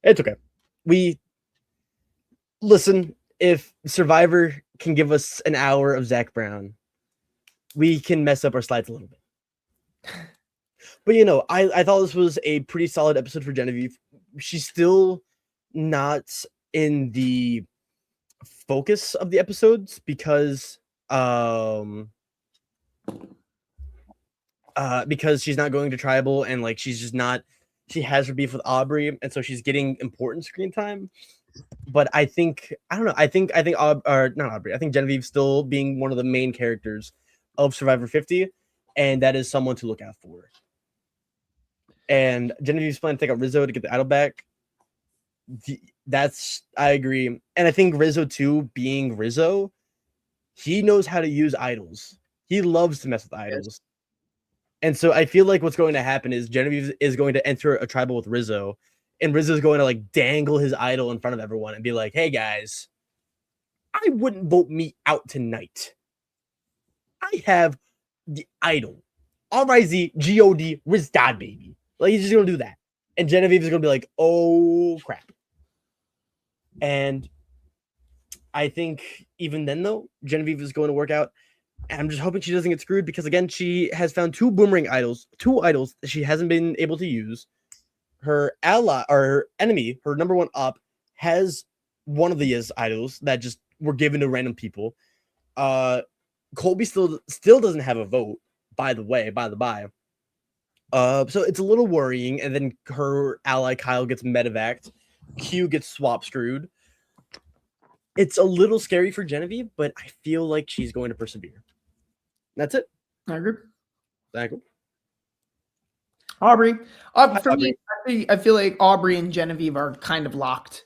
It's okay. Listen, if Survivor can give us an hour of Zach Brown, we can mess up our slides a little bit. But I thought this was a pretty solid episode for Genevieve. She's still not in the focus of the episodes because she's not going to tribal, and she's just not. She has her beef with Aubrey, and so she's getting important screen time. But I think not Aubrey. I think Genevieve still being one of the main characters of Survivor 50, and that is someone to look out for. And Genevieve's planning to take out Rizzo to get the idol back. I agree. And I think Rizzo too, being Rizzo, he knows how to use idols. He loves to mess with idols. And so I feel like what's going to happen is Genevieve is going to enter a tribal with Rizzo, and Rizzo's going to dangle his idol in front of everyone and be like, "Hey guys, I wouldn't vote me out tonight. I have the idol. R-I-Z-G-O-D, Rizdad, baby." He's just going to do that. And Genevieve is going to be like, oh, crap. And I think even then, though, Genevieve is going to work out. And I'm just hoping she doesn't get screwed because, again, she has found two idols that she hasn't been able to use. Her ally or her enemy, her number one up, has one of these idols that just were given to random people. Colby still doesn't have a vote, by the by. So it's a little worrying. And then her ally Kyle gets medevaced. Q gets swap screwed. It's a little scary for Genevieve, but I feel like she's going to persevere. That's it. I agree. Thank you. Aubrey. For me, I feel like Aubrey and Genevieve are kind of locked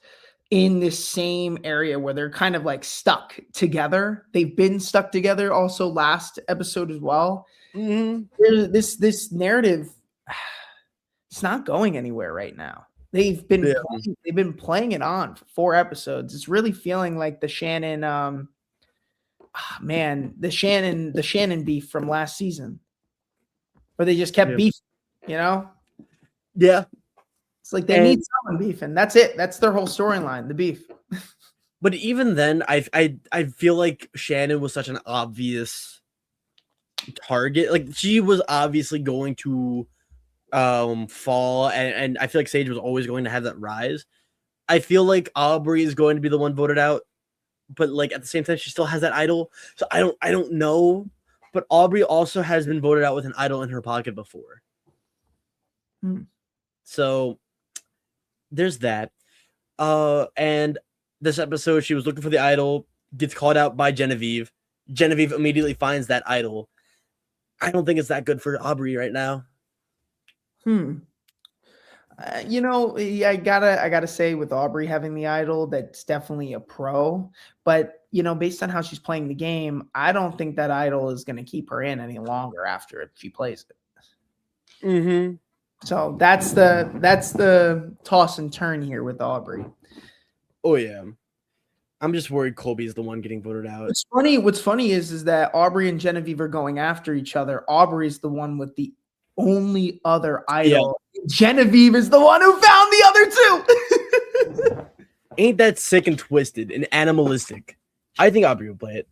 in this same area where they're kind of like stuck together. They've been stuck together also last episode as well. Mm-hmm. This narrative, it's not going anywhere right now. They've been playing it on for 4 episodes. It's really feeling like the Shannon the Shannon beef from last season. Where they just kept beefing, you know? Yeah. It's like they need someone beefing. That's it. That's their whole storyline, the beef. But even then, I feel like Shannon was such an obvious target. Like she was obviously going to fall, and I feel like Sage was always going to have that rise. I feel like Aubrey is going to be the one voted out, but like at the same time, she still has that idol. So I don't know. But Aubrey also has been voted out with an idol in her pocket before. So there's that. And this episode, she was looking for the idol, gets called out by Genevieve. Genevieve immediately finds that idol. I don't think it's that good for Aubrey right now. I gotta say with Aubrey having the idol, that's definitely a pro. But based on how she's playing the game, I don't think that idol is going to keep her in any longer after she plays it. Mm-hmm. So that's the toss and turn here with Aubrey. Oh yeah, I'm just worried Colby's the one getting voted out. What's funny is that Aubrey and Genevieve are going after each other. Aubrey's the one with the only other idol. Yeah. Genevieve is the one who found the other two. Ain't that sick and twisted and animalistic? I think Aubrey would play it.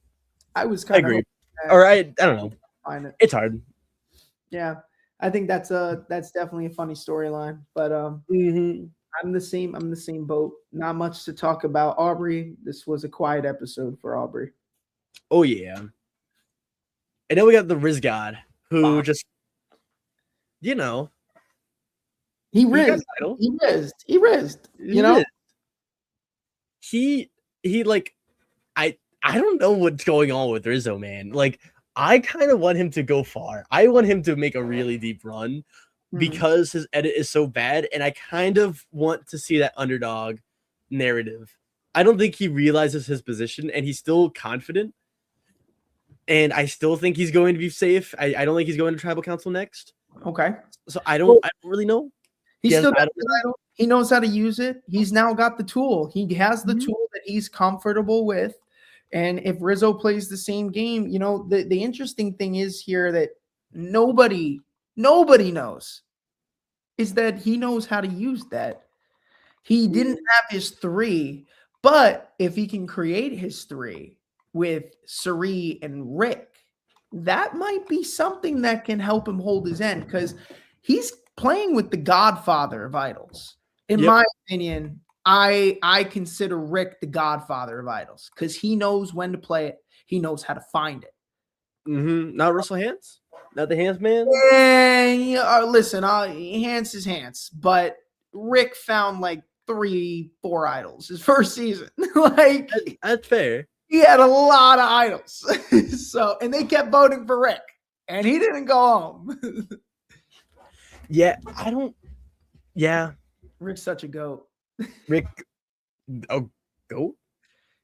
I agree. Or I don't know. Find it. It's hard. Yeah, I think that's definitely a funny storyline. But I'm the same boat. Not much to talk about. Aubrey, this was a quiet episode for Aubrey. Oh yeah. And then we got the Riz God, who just he rizzed. He rizzed. He like I don't know what's going on with Rizzo, man. Like I kind of want him to go far. I want him to make a really deep run because his edit is so bad, and I kind of want to see that underdog narrative. I don't think he realizes his position, and he's still confident. And I still think he's going to be safe. I don't think he's going to tribal council next. Okay. So I don't really know. He still got the idol. He knows how to use it. He's now got the tool. He has the tool that he's comfortable with. And if Rizzo plays the same game, the interesting thing is here that nobody knows is that he knows how to use that. He didn't have his 3, but if he can create his 3 with Sari and Rick, that might be something that can help him hold his end because he's playing with the godfather of idols. In my opinion, I consider Rick the godfather of idols because he knows when to play it. He knows how to find it. Not Russell Hantz? Not the Hantz man? Yeah, listen, Hantz is Hantz, but Rick found like 3-4 idols his first season. Like that's fair. He had a lot of idols. And they kept voting for Rick, and he didn't go home. Rick's such a goat. Rick, goat?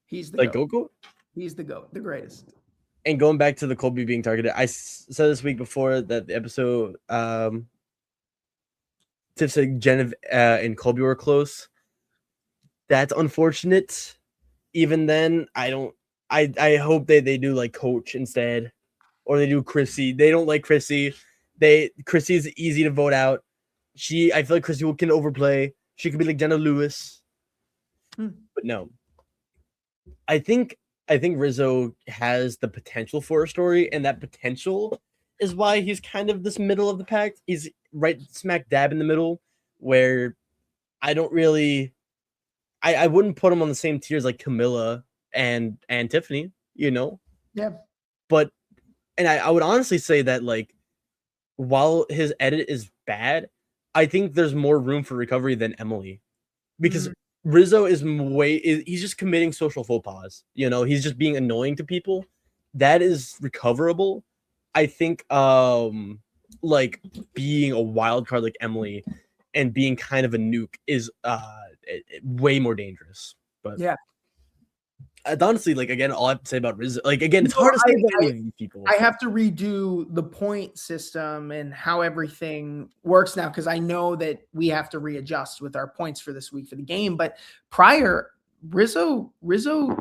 He's the goat. Goat? He's the goat, the greatest. And going back to the Colby being targeted, I said this week before that the episode, Tiff said Jen and Colby were close. That's unfortunate. Even then, I hope they do like Coach instead, or they do Chrissy. They don't like Chrissy. Chrissy's easy to vote out. I feel like Chrissy can overplay. She could be like Jenna Lewis. But no. I think Rizzo has the potential for a story, and that potential is why he's kind of this middle of the pack. He's right smack dab in the middle, where I don't really, I wouldn't put him on the same tiers like Camilla and Tiffany, you know. Yeah. But and I would honestly say that like while his edit is bad, I think there's more room for recovery than Emily, because Rizzo is he's just committing social faux pas. You know, he's just being annoying to people. That is recoverable. I think like being a wild card like Emily and being kind of a nuke is way more dangerous. But yeah, honestly, like again, all I have to say about Rizzo, like again, it's hard to say about any of these people. I have to redo the point system and how everything works now, because I know that we have to readjust with our points for this week for the game. But prior, Rizzo,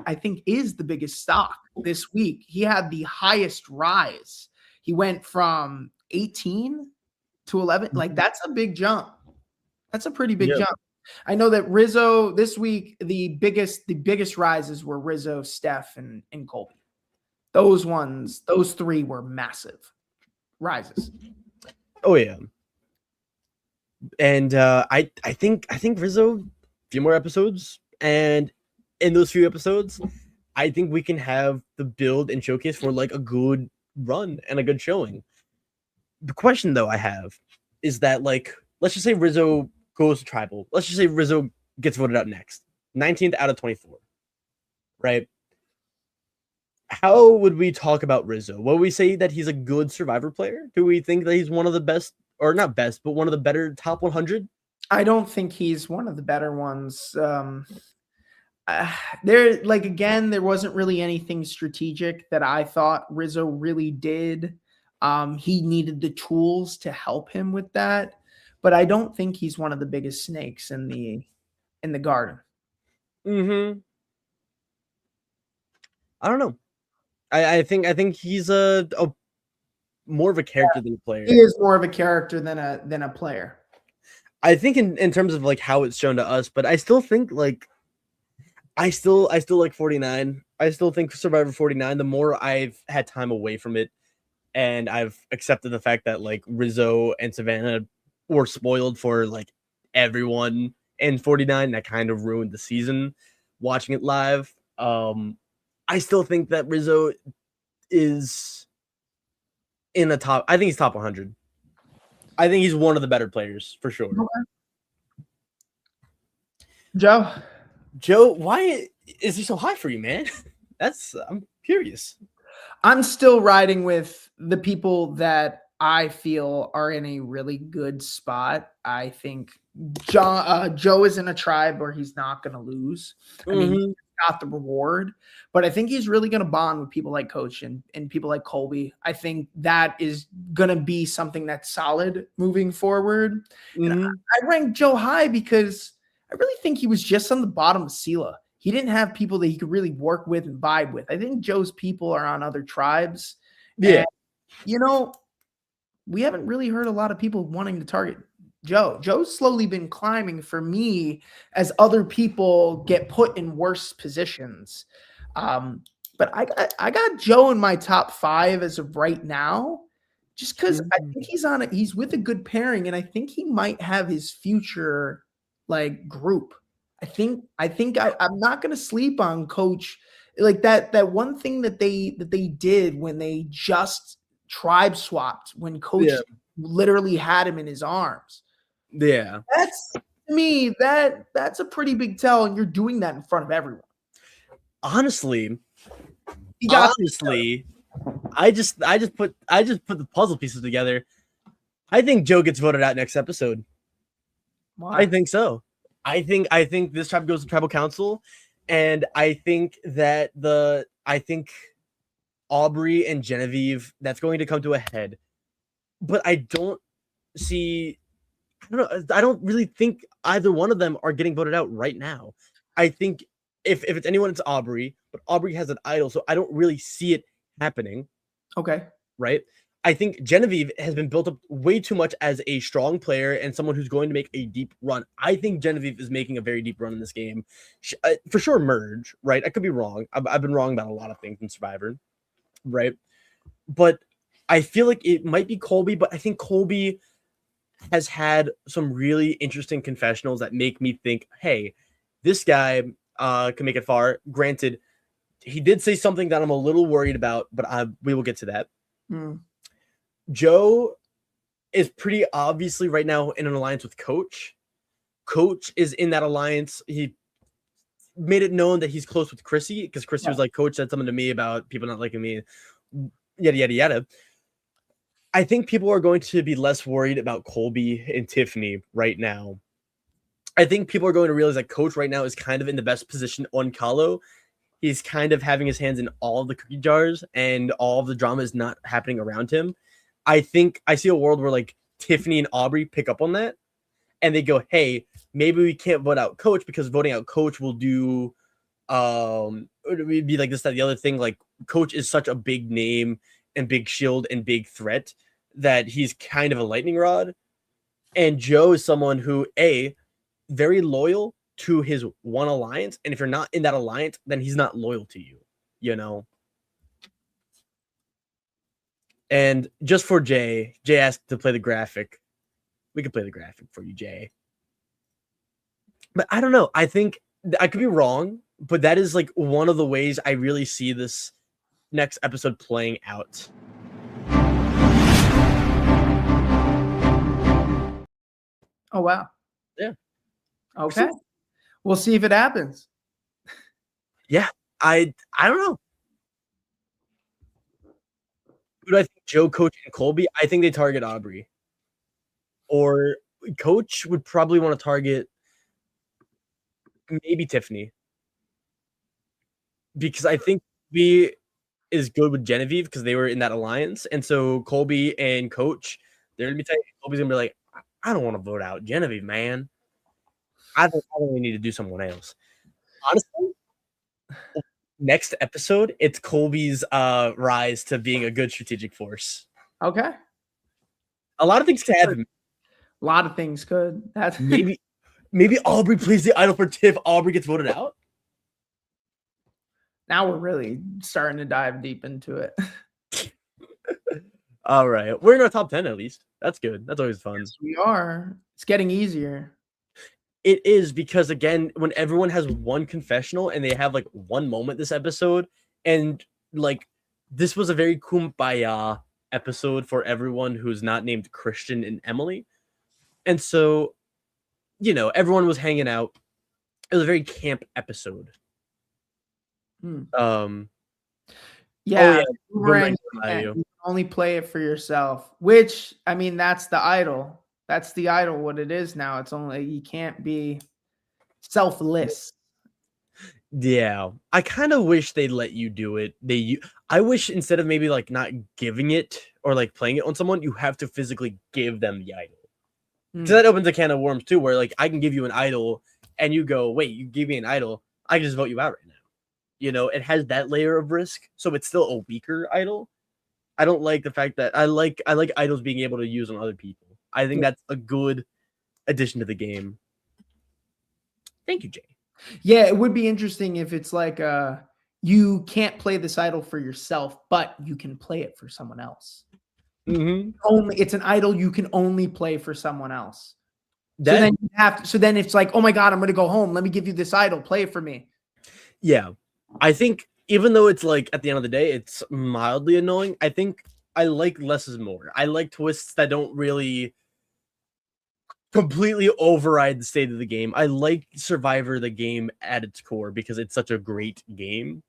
I think, is the biggest stock this week. He had the highest rise. He went from 18 to 11. Like, that's a big jump. That's a pretty big jump. I know that Rizzo this week, the biggest rises were Rizzo, Steph, and Colby. Those three were massive rises. Oh yeah. And I think Rizzo, a few more episodes, and in those few episodes, I think we can have the build and showcase for like a good run and a good showing. The question though I have is that, like, let's just say Rizzo goes to tribal. Let's just say Rizzo gets voted out next. 19th out of 24. Right? How would we talk about Rizzo? Would we say that he's a good Survivor player? Do we think that he's one of the best, or not best, but one of the better top 100? I don't think he's one of the better ones. There wasn't really anything strategic that I thought Rizzo really did. He needed the tools to help him with that, but I don't think he's one of the biggest snakes in the garden. I don't know. I think he's a more of a character than a player. He is more of a character than a player. I think in terms of like how it's shown to us, but I still think like I still like 49. I still think Survivor 49, the more I've had time away from it and I've accepted the fact that like Rizzo and Savannah were spoiled for like everyone in 49, that kind of ruined the season watching it live. I still think that Rizzo is in the top. I think he's top 100. I think he's one of the better players for sure. Okay. Joe, why is he so high for you, man? I'm curious. I'm still riding with the people that I feel are in a really good spot. I think Joe is in a tribe where he's not going to lose. I mean, he got the reward, but I think he's really going to bond with people like Coach and people like Colby. I think that is going to be something that's solid moving forward. And I ranked Joe high because I really think he was just on the bottom of Sela. He didn't have people that he could really work with and vibe with. I think Joe's people are on other tribes. Yeah. And, we haven't really heard a lot of people wanting to target Joe. Joe's slowly been climbing for me as other people get put in worse positions. But I got Joe in my top 5 as of right now, just because I think he's with a good pairing, and I think he might have his future like group. I think I'm not gonna sleep on Coach. Like that one thing that they did when they just tribe swapped, when Coach literally had him in his arms. Yeah. That's, to me, that's a pretty big tell, and you're doing that in front of everyone. Honestly, I just put the puzzle pieces together. I think Joe gets voted out next episode. Why? I think so. I think this tribe goes to tribal council, and I think that Aubrey and Genevieve, that's going to come to a head. But I don't really think either one of them are getting voted out right now. I think if it's anyone, it's Aubrey, but Aubrey has an idol, so I don't really see it happening. Okay. Right? I think Genevieve has been built up way too much as a strong player and someone who's going to make a deep run. I think Genevieve is making a very deep run in this game. For sure, Merge, right? I could be wrong. I've been wrong about a lot of things in Survivor, right? But I feel like it might be Colby, but I think Colby has had some really interesting confessionals that make me think, hey, this guy can make it far. Granted, he did say something that I'm a little worried about, but we will get to that. Joe is pretty obviously right now in an alliance with Coach. Coach is in that alliance. He made it known that he's close with Chrissy because Chrissy was like, Coach said something to me about people not liking me, yada, yada, yada. I think people are going to be less worried about Colby and Tiffany right now. I think people are going to realize that Coach right now is kind of in the best position on Kahlo. He's kind of having his hands in all the cookie jars and all of the drama is not happening around him. I think I see a world where like Tiffany and Aubrey pick up on that and they go, hey, maybe we can't vote out Coach because voting out Coach will do it would be like this, that, the other thing. Like Coach is such a big name and big shield and big threat that he's kind of a lightning rod. And Joe is someone who, very loyal to his one alliance. And if you're not in that alliance, then he's not loyal to you, you know? And just for Jay asked to play the graphic. We could play the graphic for you, Jay. But I don't know. I think I could be wrong, but that is like one of the ways I really see this next episode playing out. Oh, wow. Yeah. Okay. We'll see if it happens. Yeah. I don't know. But I think Joe, Coach, and Colby, I think they target Aubrey. Or Coach would probably want to target maybe Tiffany. Because I think Colby is good with Genevieve because they were in that alliance. And so Colby and Coach, they're going to be tight. Colby's going to be like, I don't want to vote out Genevieve, man. I think we need to do someone else. Honestly, next episode, it's Colby's rise to being a good strategic force. Okay. A lot of things could happen. A lot of things could. That's maybe Aubrey plays the idol for Tiff. Aubrey gets voted out. Now we're really starting to dive deep into it. All right. We're in our top 10 at least. That's good. That's always fun. Yes, we are. It's getting easier. It is because, again, when everyone has one confessional and they have like one moment this episode, and like this was a very kumbaya episode for everyone who's not named Christian and Emily. And so, you know, everyone was hanging out. It was a very camp episode. Yeah, you can only play it for yourself, which, I mean, that's the idol. That's the idol, what it is now. It's only, you can't be selfless. Yeah, I kind of wish they'd let you do it. I wish instead of maybe like not giving it or like playing it on someone, you have to physically give them the idol. So that opens a can of worms too, where like I can give you an idol and you go, wait, you gave me an idol, I can just vote you out right now. You know, it has that layer of risk, so it's still a weaker idol. I don't like the fact that I like idols being able to use on other people. I think that's a good addition to the game. Thank you, Jay. Yeah, it would be interesting if it's like you can't play this idol for yourself, but you can play it for someone else. Only it's an idol you can only play for someone else. So then you have to, so then it's like, oh my God, I'm gonna go home. Let me give you this idol. Play it for me. Yeah. I think even though it's like at the end of the day, it's mildly annoying, I think I like less is more. I like twists that don't really completely override the state of the game. I like Survivor the game at its core because it's such a great game.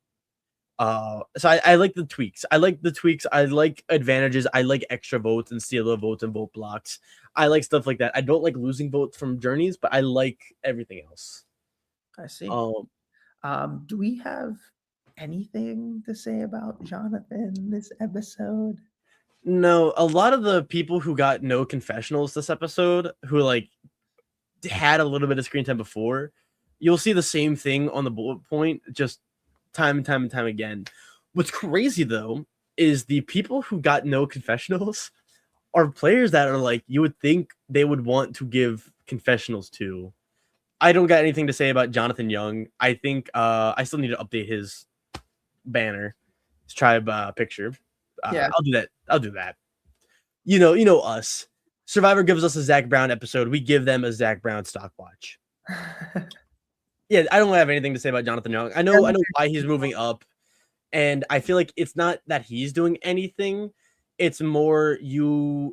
So I like the tweaks. I like advantages. I like extra votes and steal votes and vote blocks. I like stuff like that. I don't like losing votes from journeys, but I like everything else. I see. Do we have anything to say about Jonathan this episode? No, a lot of the people who got no confessionals this episode, who like had a little bit of screen time before, you'll see the same thing on the bullet point, just time and time and time again. What's crazy though is the people who got no confessionals are players that are like you would think they would want to give confessionals to. I don't got anything to say about Jonathan Young. I think I still need to update his banner, his tribe picture. Yeah. I'll do that. You know us. Survivor gives us a Zach Brown episode. We give them a Zach Brown Stockwatch. Yeah, I don't have anything to say about Jonathan Young. I know why he's moving up, and I feel like it's not that he's doing anything. It's more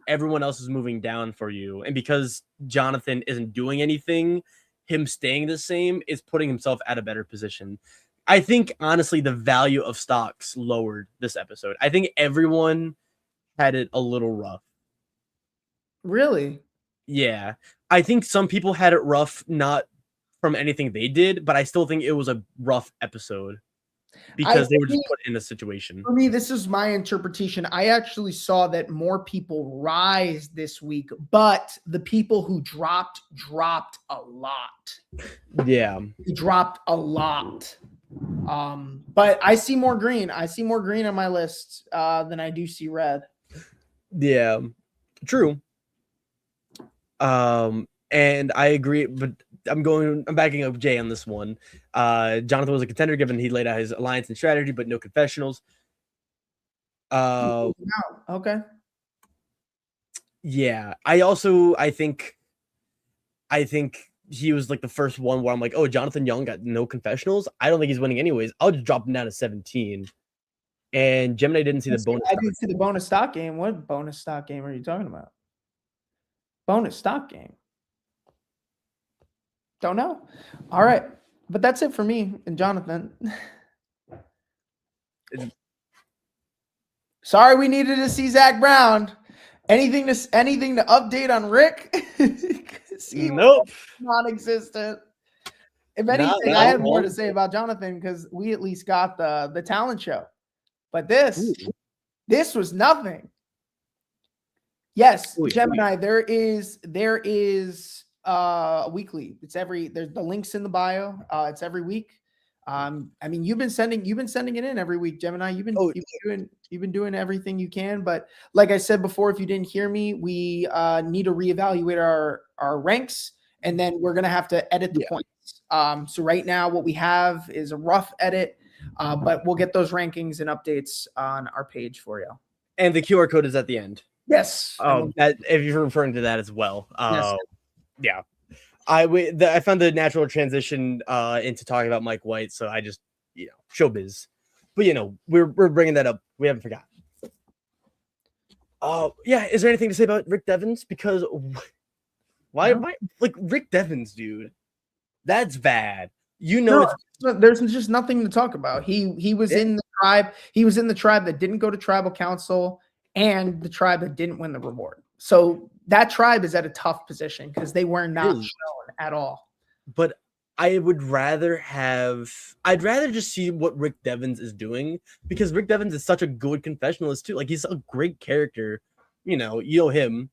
everyone else is moving down for you. And because Jonathan isn't doing anything, him staying the same is putting himself at a better position. I think, honestly, the value of stocks lowered this episode. I think everyone had it a little rough. Really? Yeah. I think some people had it rough, not from anything they did, but I still think it was a rough episode because they were just put in a situation. For me, this is my interpretation. I actually saw that more people rise this week, but the people who dropped a lot. Yeah. He dropped a lot. But I see more green. I see more green on my list than I do see red. Yeah. True. And I agree, but I'm backing up Jay on this one. Jonathan was a contender given he laid out his alliance and strategy, but no confessionals. Okay. Yeah. I think he was like the first one where I'm like, oh, Jonathan Young got no confessionals. I don't think he's winning anyways. I'll just drop him down to 17. And Gemini didn't see the bonus. I didn't see the bonus stock game. What bonus stock game are you talking about? Bonus stock game. Don't know. All right. But that's it for me and Jonathan. Sorry we needed to see Zach Brown. Anything to update on Rick? Nope. Non-existent. If anything, I had more to say about Jonathan because we at least got the talent show. But this was nothing. Yes, Gemini, there is a weekly. There's the links in the bio. It's every week. I mean, you've been sending it in every week, Gemini. You've been doing everything you can. But like I said before, if you didn't hear me, we need to reevaluate our ranks, and then we're gonna have to edit the points. So right now, what we have is a rough edit, but we'll get those rankings and updates on our page for you. And the QR code is at the end. Yes. If you're referring to that as well. Yes. Yeah. I found the natural transition into talking about Mike White, so I just showbiz. But we're bringing that up. We haven't forgotten. Yeah. Is there anything to say about Rick Devens? Because why like Rick Devens, dude? That's bad. There's just nothing to talk about. He was in the tribe. He was in the tribe that didn't go to tribal council and the tribe that didn't win the reward. So that tribe is at a tough position because they were not shown at all. But I'd rather just see what Rick Devens is doing because Rick Devens is such a good confessionalist too. Like he's a great character, you know him,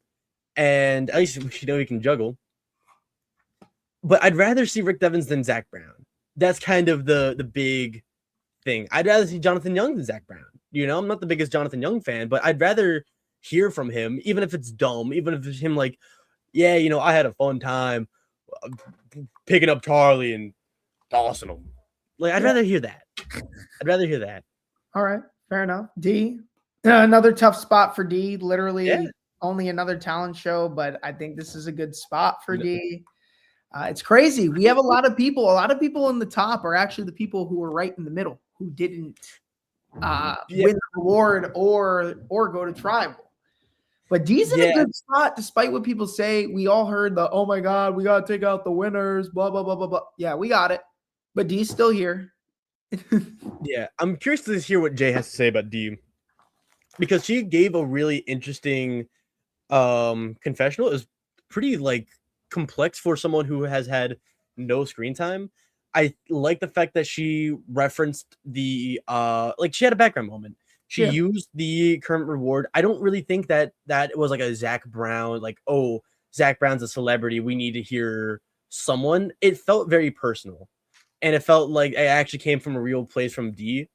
and at least he can juggle. But I'd rather see Rick Devens than Zach Brown. That's kind of the big thing. I'd rather see Jonathan Young than Zach Brown. I'm not the biggest Jonathan Young fan, but I'd rather hear from him, even if it's dumb, even if it's him like, yeah, I had a fun time picking up Charlie and tossing him. Like, I'd rather hear that. All right, fair enough. D, another tough spot for D. Literally only another talent show, but I think this is a good spot for D. It's crazy. We have a lot of people in the top are actually the people who were right in the middle who didn't win the reward or go to tribal. But D's in a good spot, despite what people say. We all heard oh my God, we got to take out the winners, blah, blah, blah, blah, blah. Yeah, we got it. But D's still here. Yeah, I'm curious to hear what Jay has to say about D. Because she gave a really interesting confessional. It was pretty, complex for someone who has had no screen time. I like the fact that she referenced the she had a background moment. She used the current reward. I don't really think that was like a Zach Brown, Zach Brown's a celebrity. We need to hear someone. It felt very personal. And it felt like it actually came from a real place from D.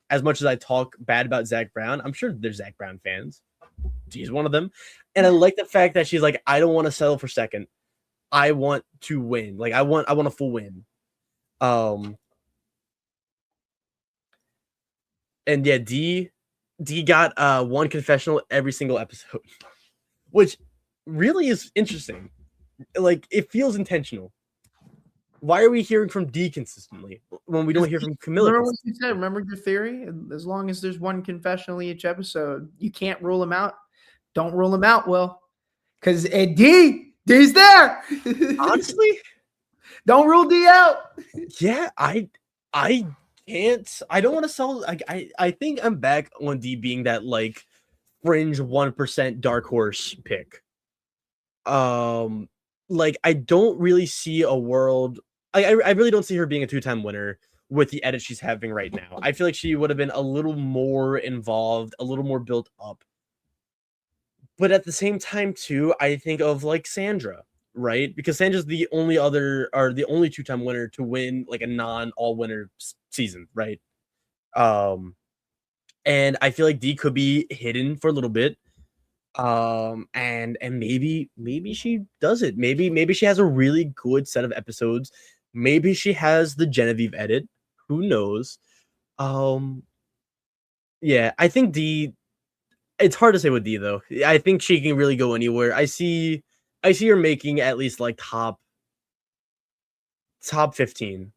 as much as I talk bad about Zach Brown, I'm sure there's Zach Brown fans. She's one of them. And I like the fact that she's like, I don't want to settle for second. I want to win. Like I want a full win. And yeah, D got one confessional every single episode, which really is interesting. Like it feels intentional. Why are we hearing from D consistently when we don't hear from Camilla? Remember what you said? Remember your theory? As long as there's one confessional each episode, you can't rule him out. Don't rule him out, Will. Because D's there. Honestly, don't rule D out. Yeah, I can't. I don't want to sell. I think I'm back on D being that like fringe 1% dark horse pick. Like I don't really see a world. I really don't see her being a 2-time winner with the edit she's having right now. I feel like she would have been a little more involved, a little more built up. But at the same time, too, I think of like Sandra, right? Because Sandra's the only 2-time winner to win like a non-all winner season, right? And I feel like D could be hidden for a little bit. And maybe she does it. Maybe she has a really good set of episodes. Maybe she has the Genevieve edit. Who knows? Yeah, I think D. It's hard to say with D though. I think she can really go anywhere. I see her making at least like top 15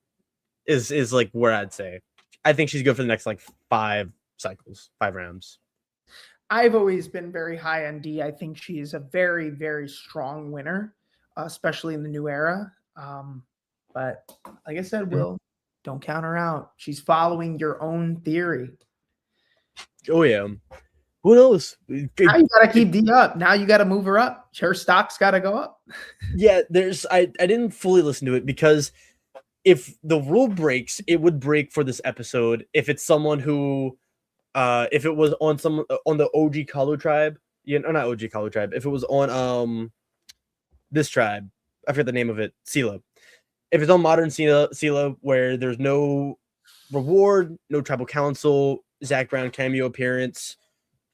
is like where I'd say. I think she's good for the next like 5 rounds. I've always been very high on D. I think she is a very, very strong winner, especially in the new era. But like I said, Will, don't count her out. She's following your own theory. Oh yeah. Who knows? Now you gotta keep D up. Now you gotta move her up. Her stock's gotta go up. Yeah, I didn't fully listen to it because if the rule breaks, it would break for this episode if it's someone who if it was on the OG Kalu tribe, not OG Kalu tribe, if it was on this tribe, I forget the name of it, Sela. If it's on modern Sela where there's no reward, no tribal council, Zach Brown cameo appearance,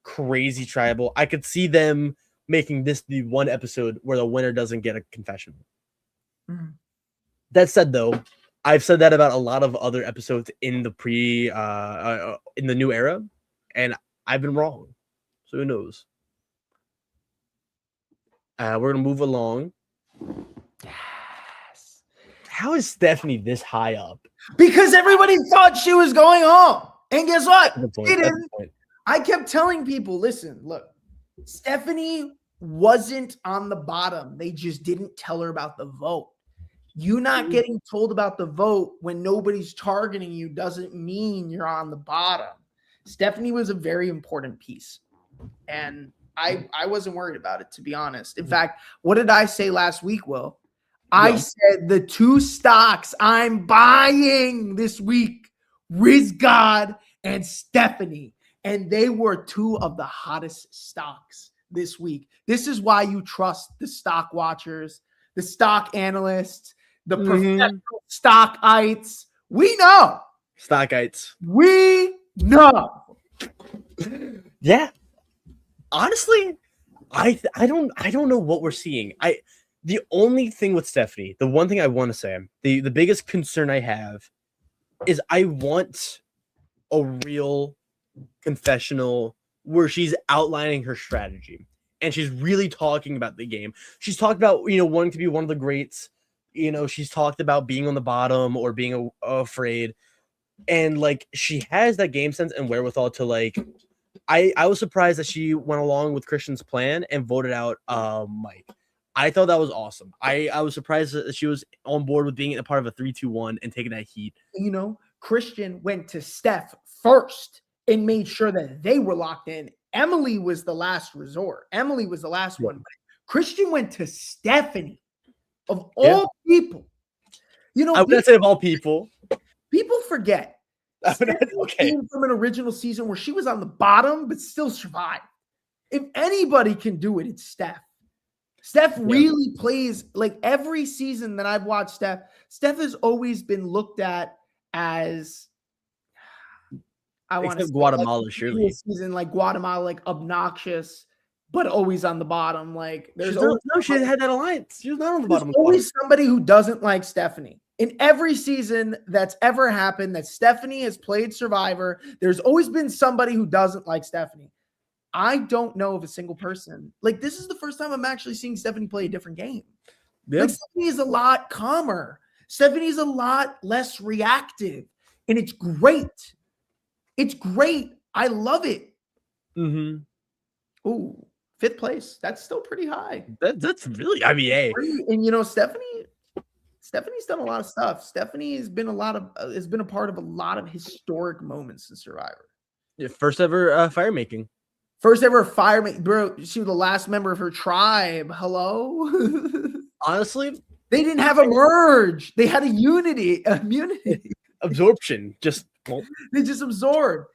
crazy tribal, I could see them making this the one episode where the winner doesn't get a confessional. Mm-hmm. That said, though, I've said that about a lot of other episodes in the in the new era, and I've been wrong. So who knows? We're gonna move along. Yes. How is Stephanie this high up? Because everybody thought she was going home, and guess what? She didn't. I kept telling people, listen, look, Stephanie wasn't on the bottom. They just didn't tell her about the vote. You not getting told about the vote when nobody's targeting you doesn't mean you're on the bottom. Stephanie was a very important piece. And I wasn't worried about it, to be honest. In fact, what did I say last week, Will? I said the 2 stocks I'm buying this week, Riz God and Stephanie. And they were 2 of the hottest stocks this week. This is why you trust the stock watchers, the stock analysts, the professional stockites. We know. Stockites. We know. Yeah. Honestly, I don't know what we're seeing. The only thing with Stephanie, the one thing I want to say, the biggest concern I have is I want a real confessional where she's outlining her strategy and she's really talking about the game. She's talked about, wanting to be one of the greats. She's talked about being on the bottom or being afraid. And like, she has that game sense and wherewithal to like, I was surprised that she went along with Christian's plan and voted out Mike. I thought that was awesome. I was surprised that she was on board with being a part of a 3-2-1 and taking that heat. Christian went to Steph first and made sure that they were locked in. Emily was the last resort. Emily was the last one. But Christian went to Stephanie. Of all people. I would not say of all people. People forget. Okay. Came from an original season where she was on the bottom but still survived. If anybody can do it, it's Steph. Steph really plays, like every season that I've watched Steph has always been looked at as I want to Except see Guatemala, like surely. season like Guatemala, like obnoxious, but always on the bottom. Like She's not, no, she had that alliance. She was not on the there's bottom of always somebody who doesn't like Stephanie. In every season that's ever happened that Stephanie has played Survivor, there's always been somebody who doesn't like Stephanie. I don't know of a single person. Like, this is the first time I'm actually seeing Stephanie play a different game. Yep. Like, Stephanie is a lot calmer. Stephanie's a lot less reactive. And it's great. It's great. I love it. Mm-hmm. Ooh, 5th place. That's still pretty high. That's really, I mean, hey. And you know, Stephanie's done a lot of stuff. Stephanie has been a part of a lot of historic moments in Survivor. First ever fire making. First ever fire, bro. She was the last member of her tribe. Hello. Honestly, they didn't have a merge. They had a immunity, absorption. Just they just absorbed.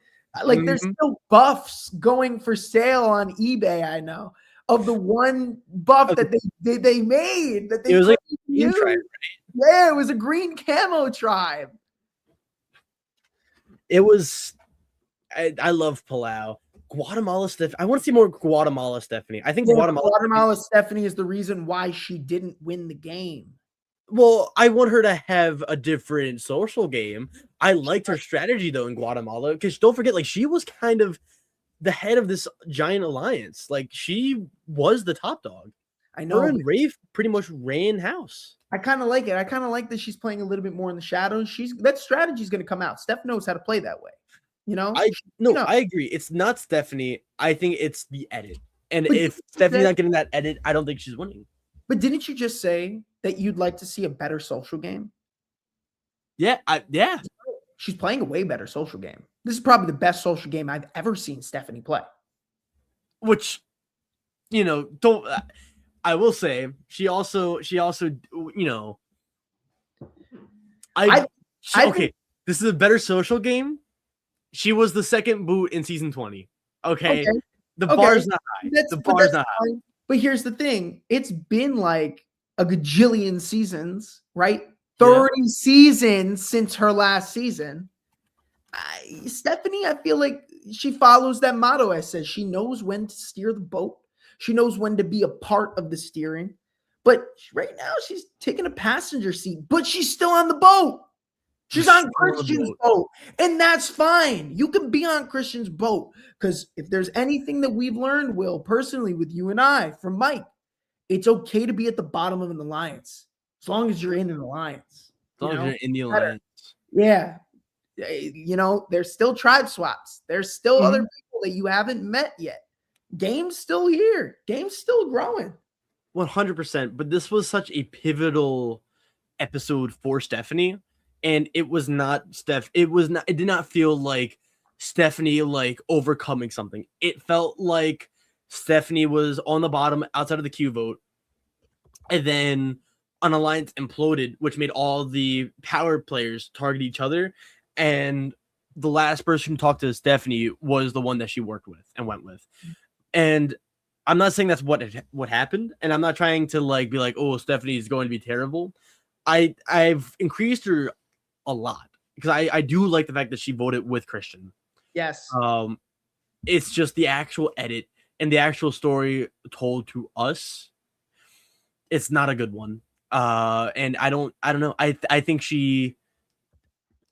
Like there's still buffs going for sale on eBay. I know of the one buff that they made that they. It was like a green tribe, right? Yeah, it was a green camo tribe. It was. I love Palau. Guatemala Stephanie. I want to see more Guatemala Stephanie. I think Guatemala Stephanie is the reason why she didn't win the game. Well, I want her to have a different social game. I liked her strategy though in Guatemala because don't forget, like she was kind of the head of this giant alliance. Like she was the top dog. I know. Her and Rafe pretty much ran house. I kind of like it. I kind of like that she's playing a little bit more in the shadows. That strategy is going to come out. Steph knows how to play that way. You know? I agree. It's not Stephanie. I think it's the edit. And if Stephanie's not getting that edit, I don't think she's winning. But didn't you just say that you'd like to see a better social game? Yeah, yeah. She's playing a way better social game. This is probably the best social game I've ever seen Stephanie play. Which, you know, I will say she also, you know, okay, this is a better social game. She was the second boot in season 20. Okay. The bar's not high. The bar's not high. But here's the thing. It's been like a gajillion seasons, right? 30 seasons since her last season. Stephanie, I feel like she follows that motto. I said she knows when to steer the boat. She knows when to be a part of the steering. But right now she's taking a passenger seat, but she's still on the boat. She's on Christian's boat, and that's fine. You can be on Christian's boat because if there's anything that we've learned, Will, personally with you and I from Mike, it's okay to be at the bottom of an alliance as long as you're in an alliance. As long as you're in the alliance. Yeah. You know, there's still tribe swaps. There's still other people that you haven't met yet. Game's still here. Game's still growing. 100%. But this was such a pivotal episode for Stephanie. And it was not it did not feel like Stephanie like overcoming something. It felt like Stephanie was on the bottom outside of the Q vote. And then an alliance imploded, which made all the power players target each other. And the last person who talked to Stephanie was the one that she worked with and went with. And I'm not saying that's what happened. And I'm not trying to like be like, oh, Stephanie is going to be terrible. I've increased her a lot because I do like the fact that she voted with Christian. Yes. It's just the actual edit and the actual story told to us. It's not a good one. And I don't know. I think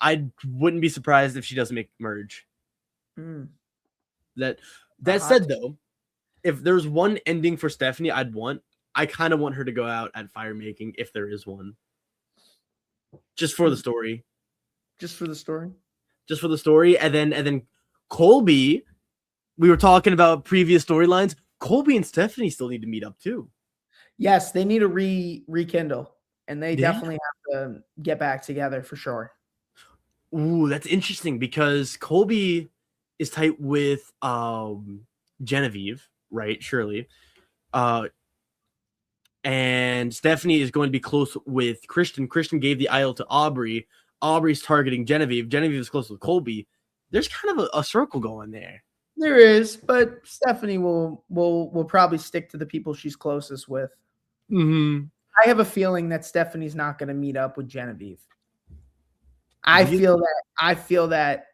I wouldn't be surprised if she doesn't make merge. That said though, if there's one ending for Stephanie, I kind of want her to go out at fire making if there is one. Just for the story. Just for the story. Just for the story. And then Colby, we were talking about previous storylines. Colby and Stephanie still need to meet up too. Yes, they need to rekindle. And they definitely have to get back together for sure. Ooh, that's interesting because Colby is tight with Genevieve, right? Surely. And Stephanie is going to be close with Christian. Christian gave the aisle to Aubrey. Aubrey's targeting Genevieve. Genevieve is close with Colby. There's kind of a circle going there. There is, but Stephanie will probably stick to the people she's closest with. Mm-hmm. I have a feeling that Stephanie's not going to meet up with Genevieve. I feel that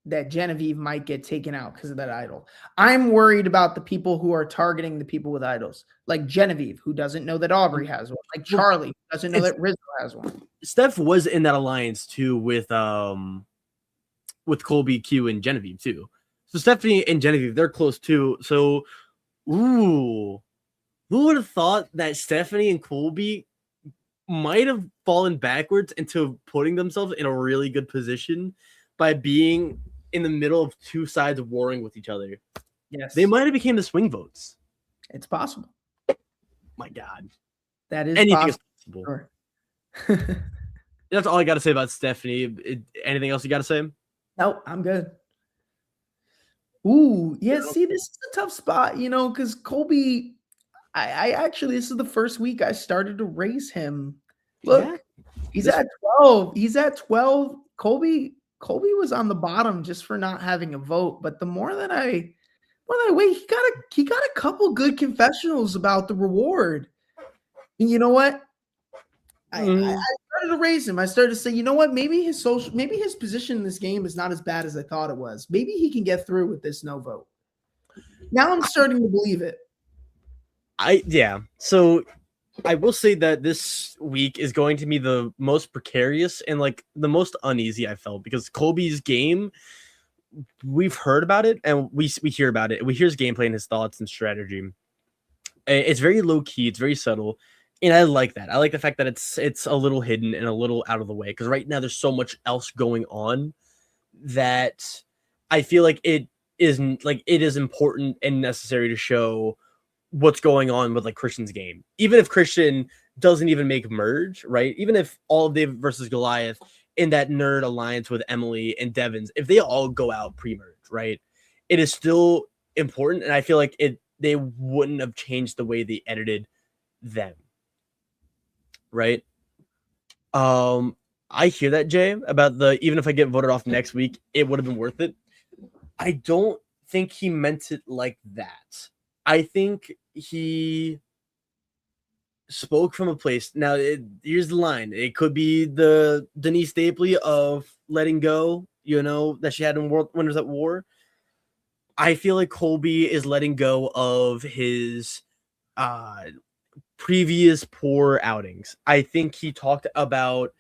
that Genevieve might get taken out because of that idol. I'm worried about the people who are targeting the people with idols, like Genevieve, who doesn't know that Aubrey has one, like Well, Charlie, who doesn't know that Rizzo has one. Steph was in that alliance too with Colby, Q, and Genevieve too. So Stephanie and Genevieve, they're close too. So, ooh, who would have thought that Stephanie and Colby might have fallen backwards into putting themselves in a really good position by being in the middle of two sides warring with each other? Yes, They might have became the swing votes. it's possible. My God, That is anything is possible. possible. Sure. That's all I got to say about Stephanie. Anything else you got to say? No, I'm good. Ooh, yeah. See, this is a tough spot, because Colby. I actually, this is the first week I started to raise him. Look, Yeah. he's at 12. He's at 12. Colby was on the bottom just for not having a vote. But the more that I wait, he got a couple good confessionals about the reward. And you know what? I started to raise him. I started to say, you know what? Maybe his position in this game is not as bad as I thought it was. Maybe he can get through with this no vote. Now I'm starting to believe it. So I will say that this week is going to be the most precarious and like the most uneasy I felt, because Colby's game, we've heard about it and we hear about it. We hear his gameplay and his thoughts and strategy. It's very low key. It's very subtle. And I like that. I like the fact that it's a little hidden and a little out of the way, because right now there's so much else going on that I feel like it is important and necessary to show what's going on with like Christian's game. Even if Christian doesn't even make merge, right? Even if all of David versus Goliath in that nerd alliance with Emily and Devins, if they all go out pre-merge, right? It is still important. And I feel like they wouldn't have changed the way they edited them. Right. I hear that, Jay, about even if I get voted off next week, it would have been worth it. I don't think he meant it like that. I think he spoke from a place. Now, here's the line. It could be the Denise Stapley of letting go, that she had in World Winners at War. I feel like Colby is letting go of his previous poor outings. I think he talked about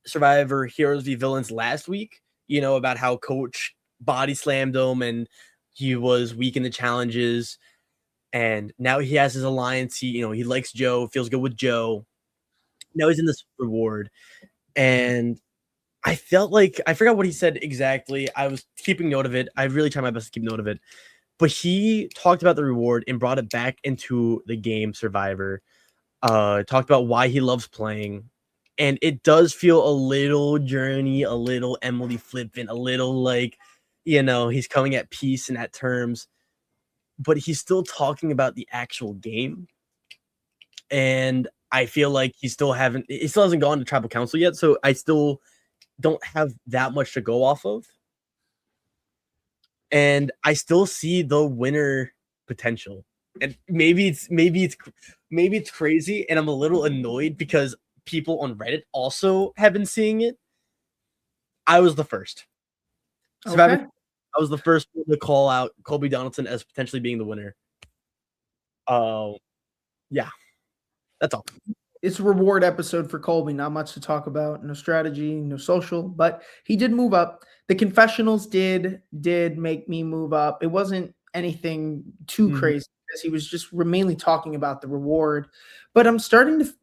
Survivor Heroes v Villains last week, about how Coach body slammed him and he was weak in the challenges. And now he has his alliance. He likes Joe, feels good with Joe. Now he's in this reward. And I felt like, I forgot what he said exactly. I was keeping note of it. I really tried my best to keep note of it. But he talked about the reward and brought it back into the game Survivor. Talked about why he loves playing. And it does feel a little Journey, a little Emily flippant, a little like, he's coming at peace and at terms. But he's still talking about the actual game. And I feel like he still hasn't gone to tribal council yet. So I still don't have that much to go off of. And I still see the winner potential. And maybe it's crazy, and I'm a little annoyed because people on Reddit also have been seeing it. I was the first. Survivor, I was the first one to call out Colby Donaldson as potentially being the winner. Yeah. That's all. It's a reward episode for Colby. Not much to talk about. No strategy, no social, but he did move up. The confessionals did make me move up. It wasn't anything too crazy because he was just mainly talking about the reward. But I'm starting to,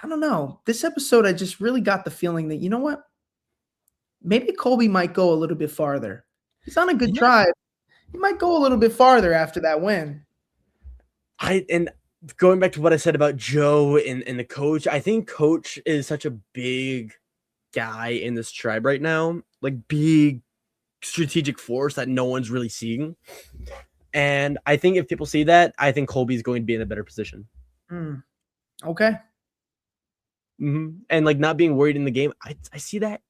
I don't know. This episode, I just really got the feeling that, you know what? Maybe Colby might go a little bit farther. He's on a good tribe. He might go a little bit farther after that win. And going back to what I said about Joe and the coach, I think Coach is such a big guy in this tribe right now, like big strategic force that no one's really seeing. And I think if people see that, I think Colby's going to be in a better position. Okay. And like not being worried in the game, I see that.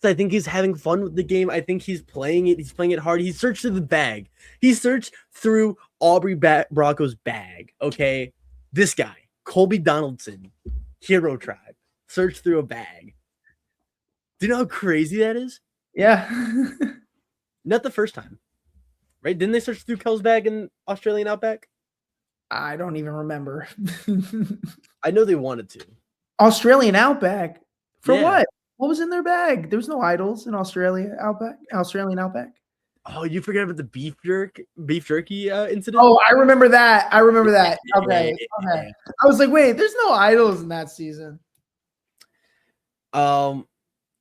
I think he's having fun with the game. I think he's playing it. He's playing it hard. He searched through the bag. He searched through Aubrey Bracco's bag. Okay. This guy, Colby Donaldson, Hero Tribe, searched through a bag. Do you know how crazy that is? Yeah. Not the first time, right? Didn't they search through Kel's bag in Australian Outback? I don't even remember. I know they wanted to. Australian Outback? For Yeah. what? What was in their bag? There was no idols in Australia Outback. Australian Outback. Oh, you forget about the beef jerky incident? Oh, I remember that. I remember that. Okay. Okay. Yeah. I was like, wait, there's no idols in that season. Oh,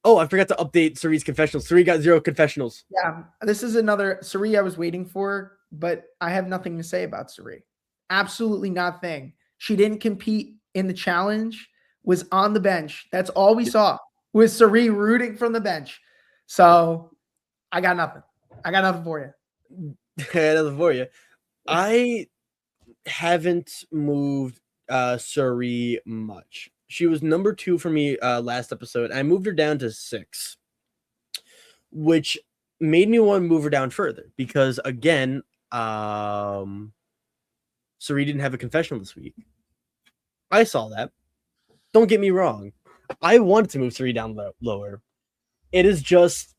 I forgot to update Suri's confessionals. Suri got 0 confessionals. Yeah. This is another Suri I was waiting for, but I have nothing to say about Suri. Absolutely nothing. She didn't compete in the challenge, was on the bench. That's all we saw was Suri rooting from the bench. So I got nothing. I got nothing for you. Nothing for you. I haven't moved Suri much. She was number 2 for me last episode. I moved her down to 6, which made me want to move her down further because again, Suri didn't have a confessional this week. I saw that. Don't get me wrong. I wanted to move Suri down lower. It is just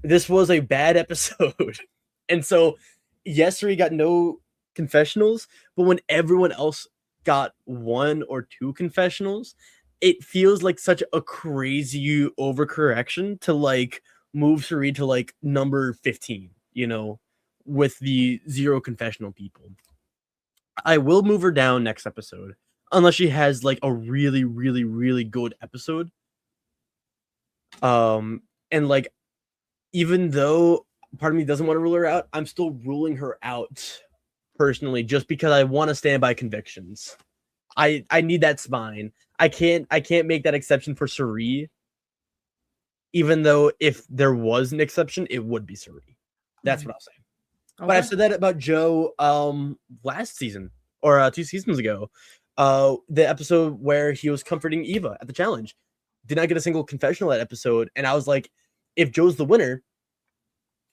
this was a bad episode. And so yes, Suri got no confessionals, but when everyone else got 1 or 2 confessionals, it feels like such a crazy overcorrection to like move Suri to like number 15, with the 0 confessional people. I will move her down next episode unless she has like a really, really, really good episode. And like, even though part of me doesn't want to rule her out, I'm still ruling her out personally, just because I want to stand by convictions. I need that spine. I can't make that exception for Suri. Even though if there was an exception, it would be Suri. That's what I'll say. Okay. But I've said that about Joe last season or 2 seasons ago. The episode where he was comforting Eva at the challenge. Did not get a single confessional that episode. And I was like, if Joe's the winner,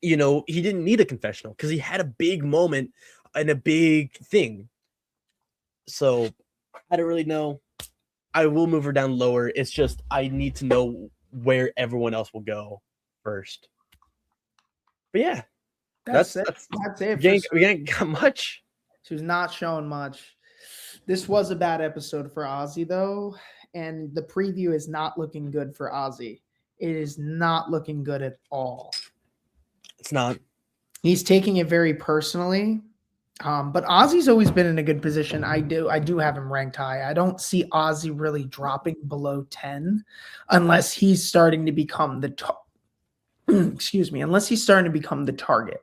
he didn't need a confessional because he had a big moment and a big thing. So I don't really know. I will move her down lower. It's just I need to know where everyone else will go first. But yeah, that's it. We ain't got much. She was not showing much. This was a bad episode for Ozzy, though, and the preview is not looking good for Ozzy. It is not looking good at all. It's not. He's taking it very personally. But Ozzy's always been in a good position. I do have him ranked high. I don't see Ozzy really dropping below 10 unless he's starting to become the unless he's starting to become the target.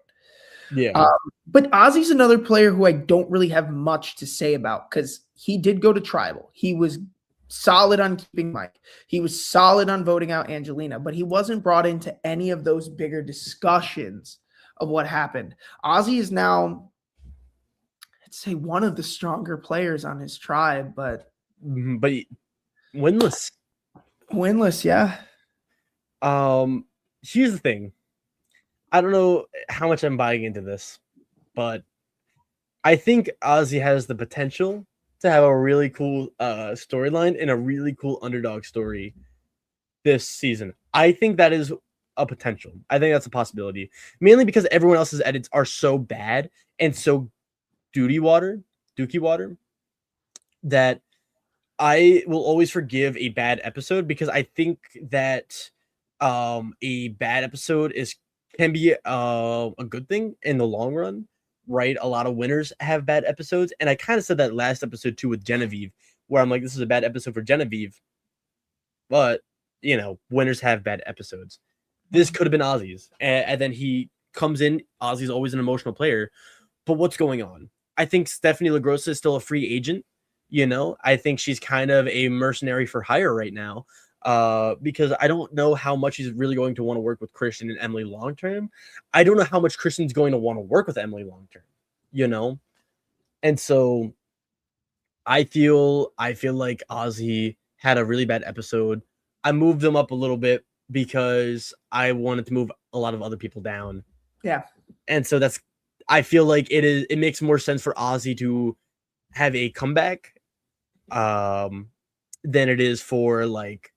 Yeah. But Ozzy's another player who I don't really have much to say about because he did go to tribal. He was solid on keeping Mike. He was solid on voting out Angelina, but he wasn't brought into any of those bigger discussions of what happened. Ozzy is now, I'd say, one of the stronger players on his tribe, but winless. Winless, yeah. Here's the thing. I don't know how much I'm buying into this, but I think Ozzy has the potential to have a really cool storyline and a really cool underdog story this season. I think that is a potential. I think that's a possibility. Mainly because everyone else's edits are so bad and so dookie water that I will always forgive a bad episode because I think that a bad episode can be a good thing in the long run, right? A lot of winners have bad episodes, and I kind of said that last episode too with Genevieve, where I'm like, this is a bad episode for Genevieve, but winners have bad episodes. This could have been Ozzy's, and then he comes in. Ozzy's always an emotional player, but what's going on? I think Stephanie LaGrossa is still a free agent. I think she's kind of a mercenary for hire right now. Because I don't know how much he's really going to want to work with Christian and Emily long term. I don't know how much Christian's going to want to work with Emily long term, and so I feel like Ozzy had a really bad episode. I moved him up a little bit because I wanted to move a lot of other people down. Yeah, and so I feel like it makes more sense for Ozzy to have a comeback, than it is for like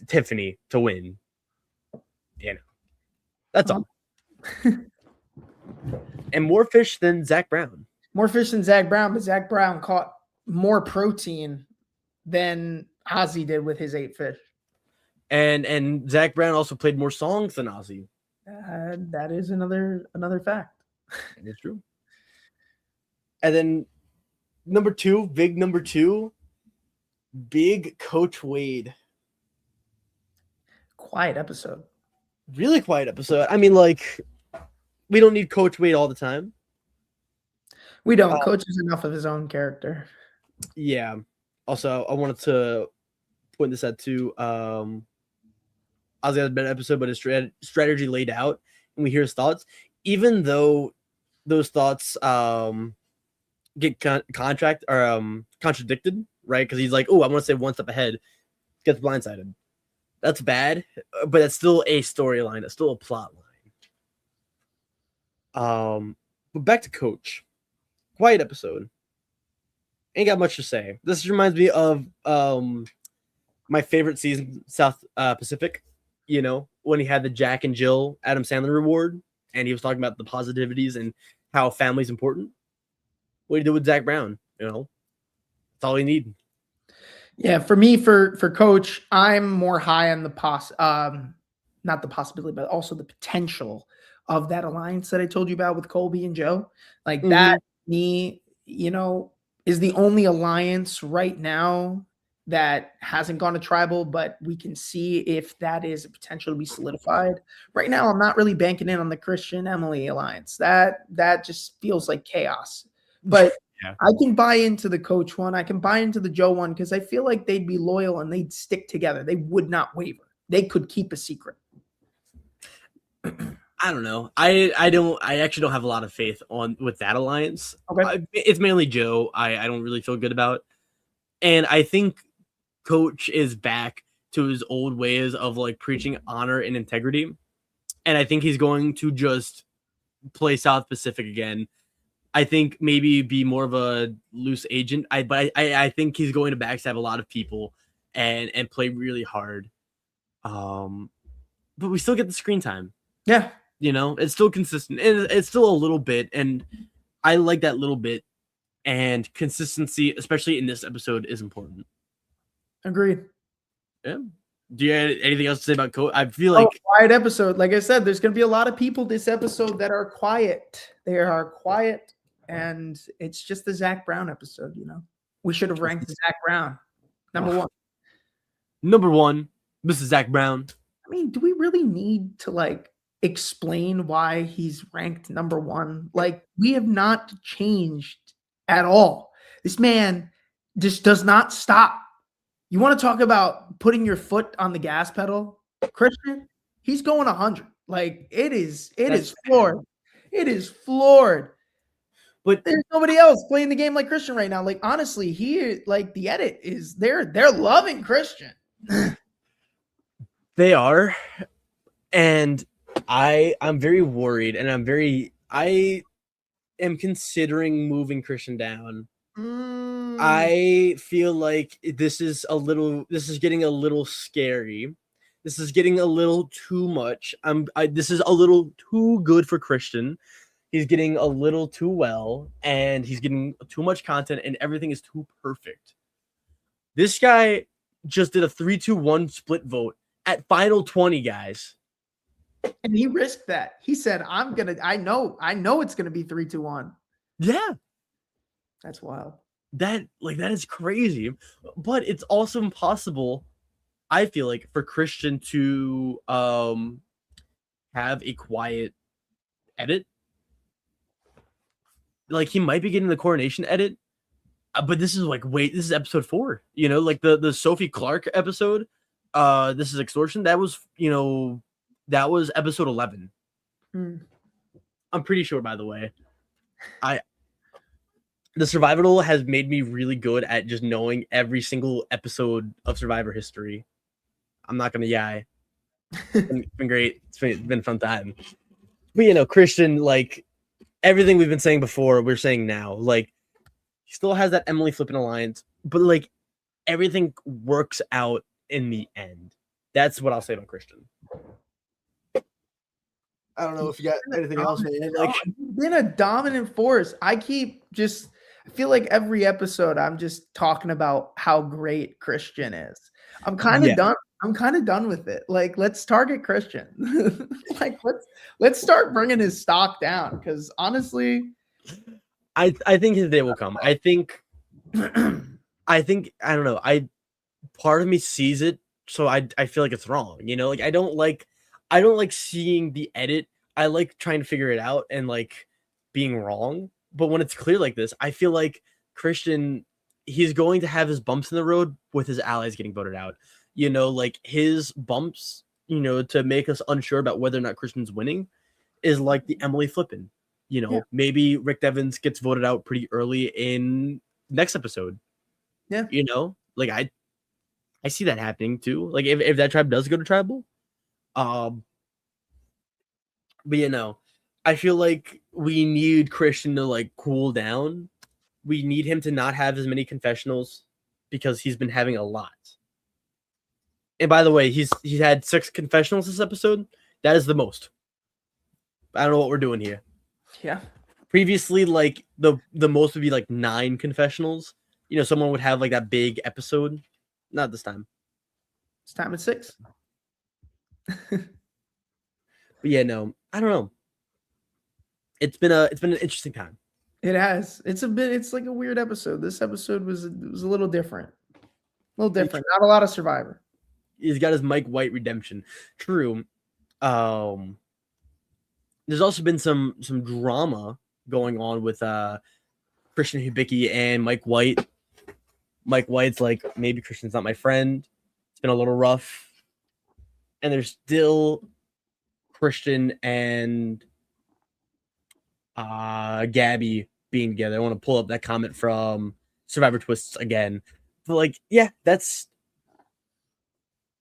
Tiffany to win, That's all. And more fish than Zach Brown. More fish than Zach Brown, but Zach Brown caught more protein than Ozzy did with his 8 fish. And Zach Brown also played more songs than Ozzy. That is another fact. And it's true. And then number 2, big Coach Wade. Quiet episode. Really quiet episode. I mean, like, we don't need Coach Wade all the time. We don't. Coach is enough of his own character. Yeah. Also, I wanted to point this out too. Ozzy had a better episode, but his strategy laid out, and we hear his thoughts. Even though those thoughts get contradicted, right? Because he's like, "Oh, I want to say one step ahead," gets blindsided. That's bad, but that's still a storyline. That's still a plot line. But back to Coach. Quiet episode. Ain't got much to say. This reminds me of my favorite season, South Pacific. You know, when he had the Jack and Jill Adam Sandler reward, and he was talking about the positivities and how family's important. What do you do with Zach Brown? You know, that's all we need. Yeah, for me, for Coach, I'm more high on the not the possibility, but also the potential of that alliance that I told you about with Colby and Joe. Like that, me, you know, is the only alliance right now that hasn't gone to tribal, but we can see if that is a potential to be solidified. Right now, I'm not really banking in on the Christian Emily alliance. That just feels like chaos. But yeah. I can buy into the Coach one. I can buy into the Joe one because I feel like they'd be loyal and they'd stick together. They would not waver. They could keep a secret. I don't know. I actually don't have a lot of faith with that alliance. Okay. It's mainly Joe. I don't really feel good about. And I think Coach is back to his old ways of like preaching honor and integrity. And I think he's going to just play South Pacific again. I think maybe be more of a loose agent. But I think he's going to backstab a lot of people and play really hard. But we still get the screen time. Yeah. You know, it's still consistent. And it's still a little bit. And I like that little bit. And consistency, especially in this episode, is important. Agreed. Yeah. Do you have anything else to say about Coach? I feel like quiet episode. Like I said, there's going to be a lot of people this episode that are quiet. They are quiet. And it's just the Zach Brown episode, you know. We should have ranked Zach Brown number one. Number one, Mr. Zach Brown. I mean, do we really need to like explain why he's ranked number one? Like, we have not changed at all. This man just does not stop. You want to talk about putting your foot on the gas pedal, Christian? He's going 100. Like, it is floored. It is floored. But there's nobody else playing the game like Christian right now. Like, honestly, the edit is they're loving Christian. They are. And I'm very worried, and I am considering moving Christian down. I feel like this is getting a little scary. This is getting a little too much. This is a little too good for Christian. He's getting a little too well, and he's getting too much content, and everything is too perfect. This guy just did a 3-2-1 split vote at final 20, guys. And he risked that. He said, I know it's gonna be 3-2-1. Yeah. That's wild. That is crazy. But it's also impossible, I feel like, for Christian to have a quiet edit. Like, he might be getting the coronation edit, but this is this is episode 4. You know, like the Sophie Clark episode. This is extortion. That was episode 11. I'm pretty sure, by the way. The Survival has made me really good at just knowing every single episode of Survivor history. I'm not gonna lie. It's been great. It's been a fun time. But you know, Christian, like everything we've been saying before, we're saying now. Like, he still has that Emily flipping alliance, but like everything works out in the end. That's what I'll say about Christian. I don't know if you got anything else, man. Like, he's been a dominant force. I feel like every episode I'm just talking about how great Christian is. I'm kind of done. I'm kind of done with it. Like, let's target Christian. Like, let's start bringing his stock down. Because honestly, I think his day will come. I think I don't know. Part of me sees it, so I feel like it's wrong. You know, like I don't like seeing the edit. I like trying to figure it out and like being wrong. But when it's clear like this, I feel like Christian, he's going to have his bumps in the road with his allies getting voted out. You know, like his bumps, you know, to make us unsure about whether or not Christian's winning is like the Emily flipping. You know, maybe Rick Devens gets voted out pretty early in next episode. Yeah. You know, like I see that happening too. Like if that tribe does go to tribal. But you know, I feel like we need Christian to like cool down. We need him to not have as many confessionals because he's been having a lot. And by the way, he's had 6 confessionals this episode. That is the most. I don't know what we're doing here. Yeah. Previously, like the most would be like 9 confessionals. You know, someone would have like that big episode. Not this time. It's time at 6. But yeah, no, I don't know. It's been an interesting time. It has. It's like a weird episode. This episode was a little different. A little different. Not a lot of Survivor. He's got his Mike White redemption. True. There's also been some drama going on with Christian Hibicki and Mike White. Mike White's like, maybe Christian's not my friend. It's been a little rough. And there's still Christian and Gabby being together. I want to pull up that comment from Survivor Twists again. But like, yeah, that's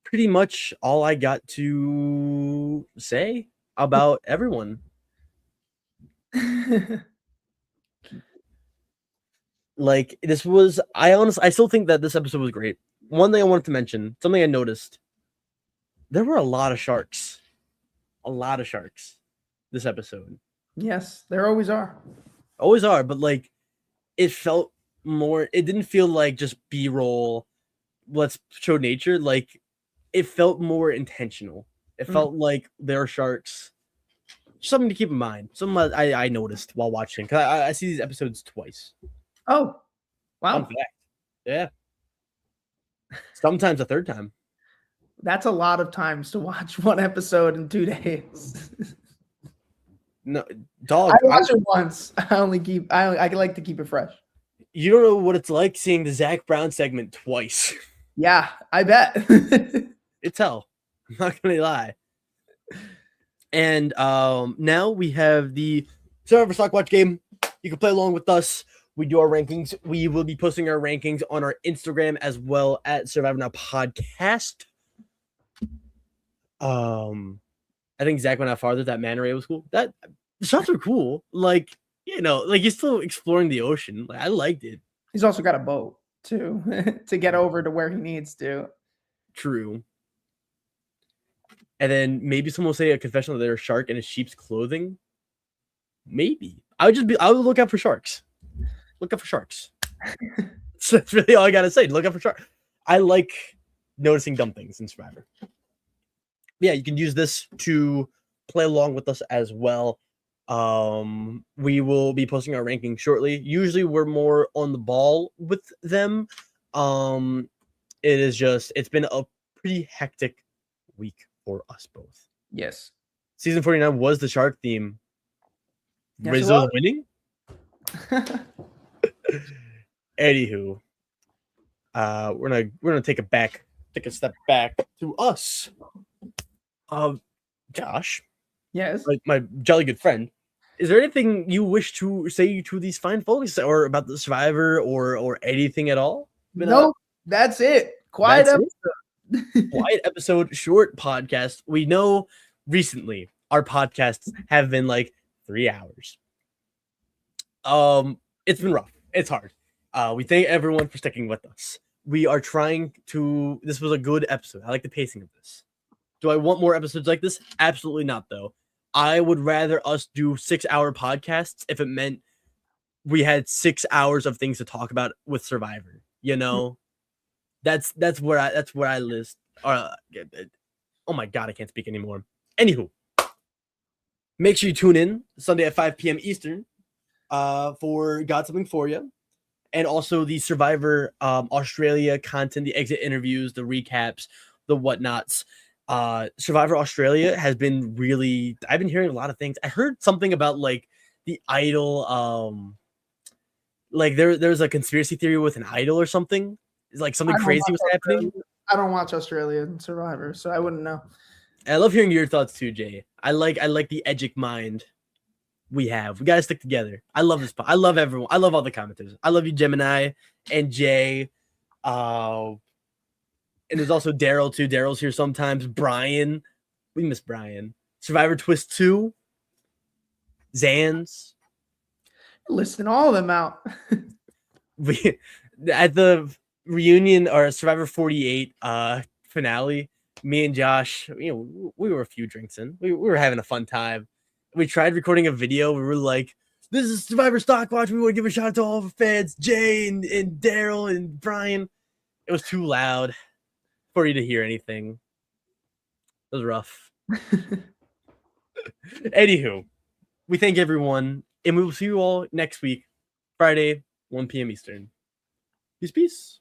pretty much all I got to say about everyone. Like, this was, I still think that this episode was great. One thing I wanted to mention, something I noticed, there were a lot of sharks. A lot of sharks this episode. Yes, there always are. Always are, but like, it didn't feel like just B-roll, let's show nature. Like, it felt more intentional. It felt like there are sharks. Something to keep in mind. Something I noticed while watching, because I see these episodes twice. Oh, wow. Fun fact. Yeah. Sometimes a third time. That's a lot of times to watch one episode in 2 days. No, dog. I watched it once. I like to keep it fresh. You don't know what it's like seeing the Zach Brown segment twice. Yeah, I bet. It's hell. I'm not gonna lie. And now we have the Survivor Stockwatch game. You can play along with us. We do our rankings. We will be posting our rankings on our Instagram as well at Survivor Now Podcast. I think Zach went out farther. That manta ray was cool. The shots were cool. Like, you know, like he's still exploring the ocean. Like, I liked it. He's also got a boat too to get over to where he needs to. True. And then maybe someone will say a confession that they're a shark in a sheep's clothing. Maybe. I would look out for sharks. Look out for sharks. So that's really all I gotta say. Look out for sharks. I like noticing dumb things in Survivor. Yeah, you can use this to play along with us as well. We will be posting our rankings shortly. Usually we're more on the ball with them. It's been a pretty hectic week for us both. Yes. Season 49 was the shark theme. Yes, Rizzo winning. Anywho, we're gonna take a step back to us. Josh. Yes. My jolly good friend. Is there anything you wish to say to these fine folks, or about the Survivor, or anything at all? No, that's it. Quiet episode. Quiet episode, short podcast. We know recently our podcasts have been like 3 hours. It's been rough. It's hard. We thank everyone for sticking with us. We are trying to. This was a good episode. I like the pacing of this. Do I want more episodes like this? Absolutely not, though. I would rather us do 6-hour podcasts if it meant we had 6 hours of things to talk about with Survivor. You know, that's where I list. Oh my god, I can't speak anymore. Anywho, make sure you tune in Sunday at 5 p.m. Eastern for Got Something For You. And also the Survivor Australia content, the exit interviews, the recaps, the whatnots. Survivor Australia has been really, I've been hearing a lot of things. I heard something about like the idol, like there's a conspiracy theory with an idol or something. It's like something crazy was happening. I don't watch Australian Survivor, so I wouldn't know. I love hearing your thoughts too, Jay. I like the Edgic mind we have. We gotta stick together. I love this. I love everyone. I love all the commenters. I love you, Gemini and Jay. And there's also Daryl too. Daryl's here sometimes. Brian. We miss Brian. Survivor Twist 2. Zans. Listing all of them out. We at the reunion or Survivor 48 finale, me and Josh, we were a few drinks in. We were having a fun time. We tried recording a video. We were like, this is Survivor Stockwatch. We want to give a shout out to all the fans, Jay and Daryl and Brian. It was too loud for you to hear anything. It was rough. Anywho, we thank everyone, and we will see you all next week, Friday, 1 p.m. Eastern. Peace.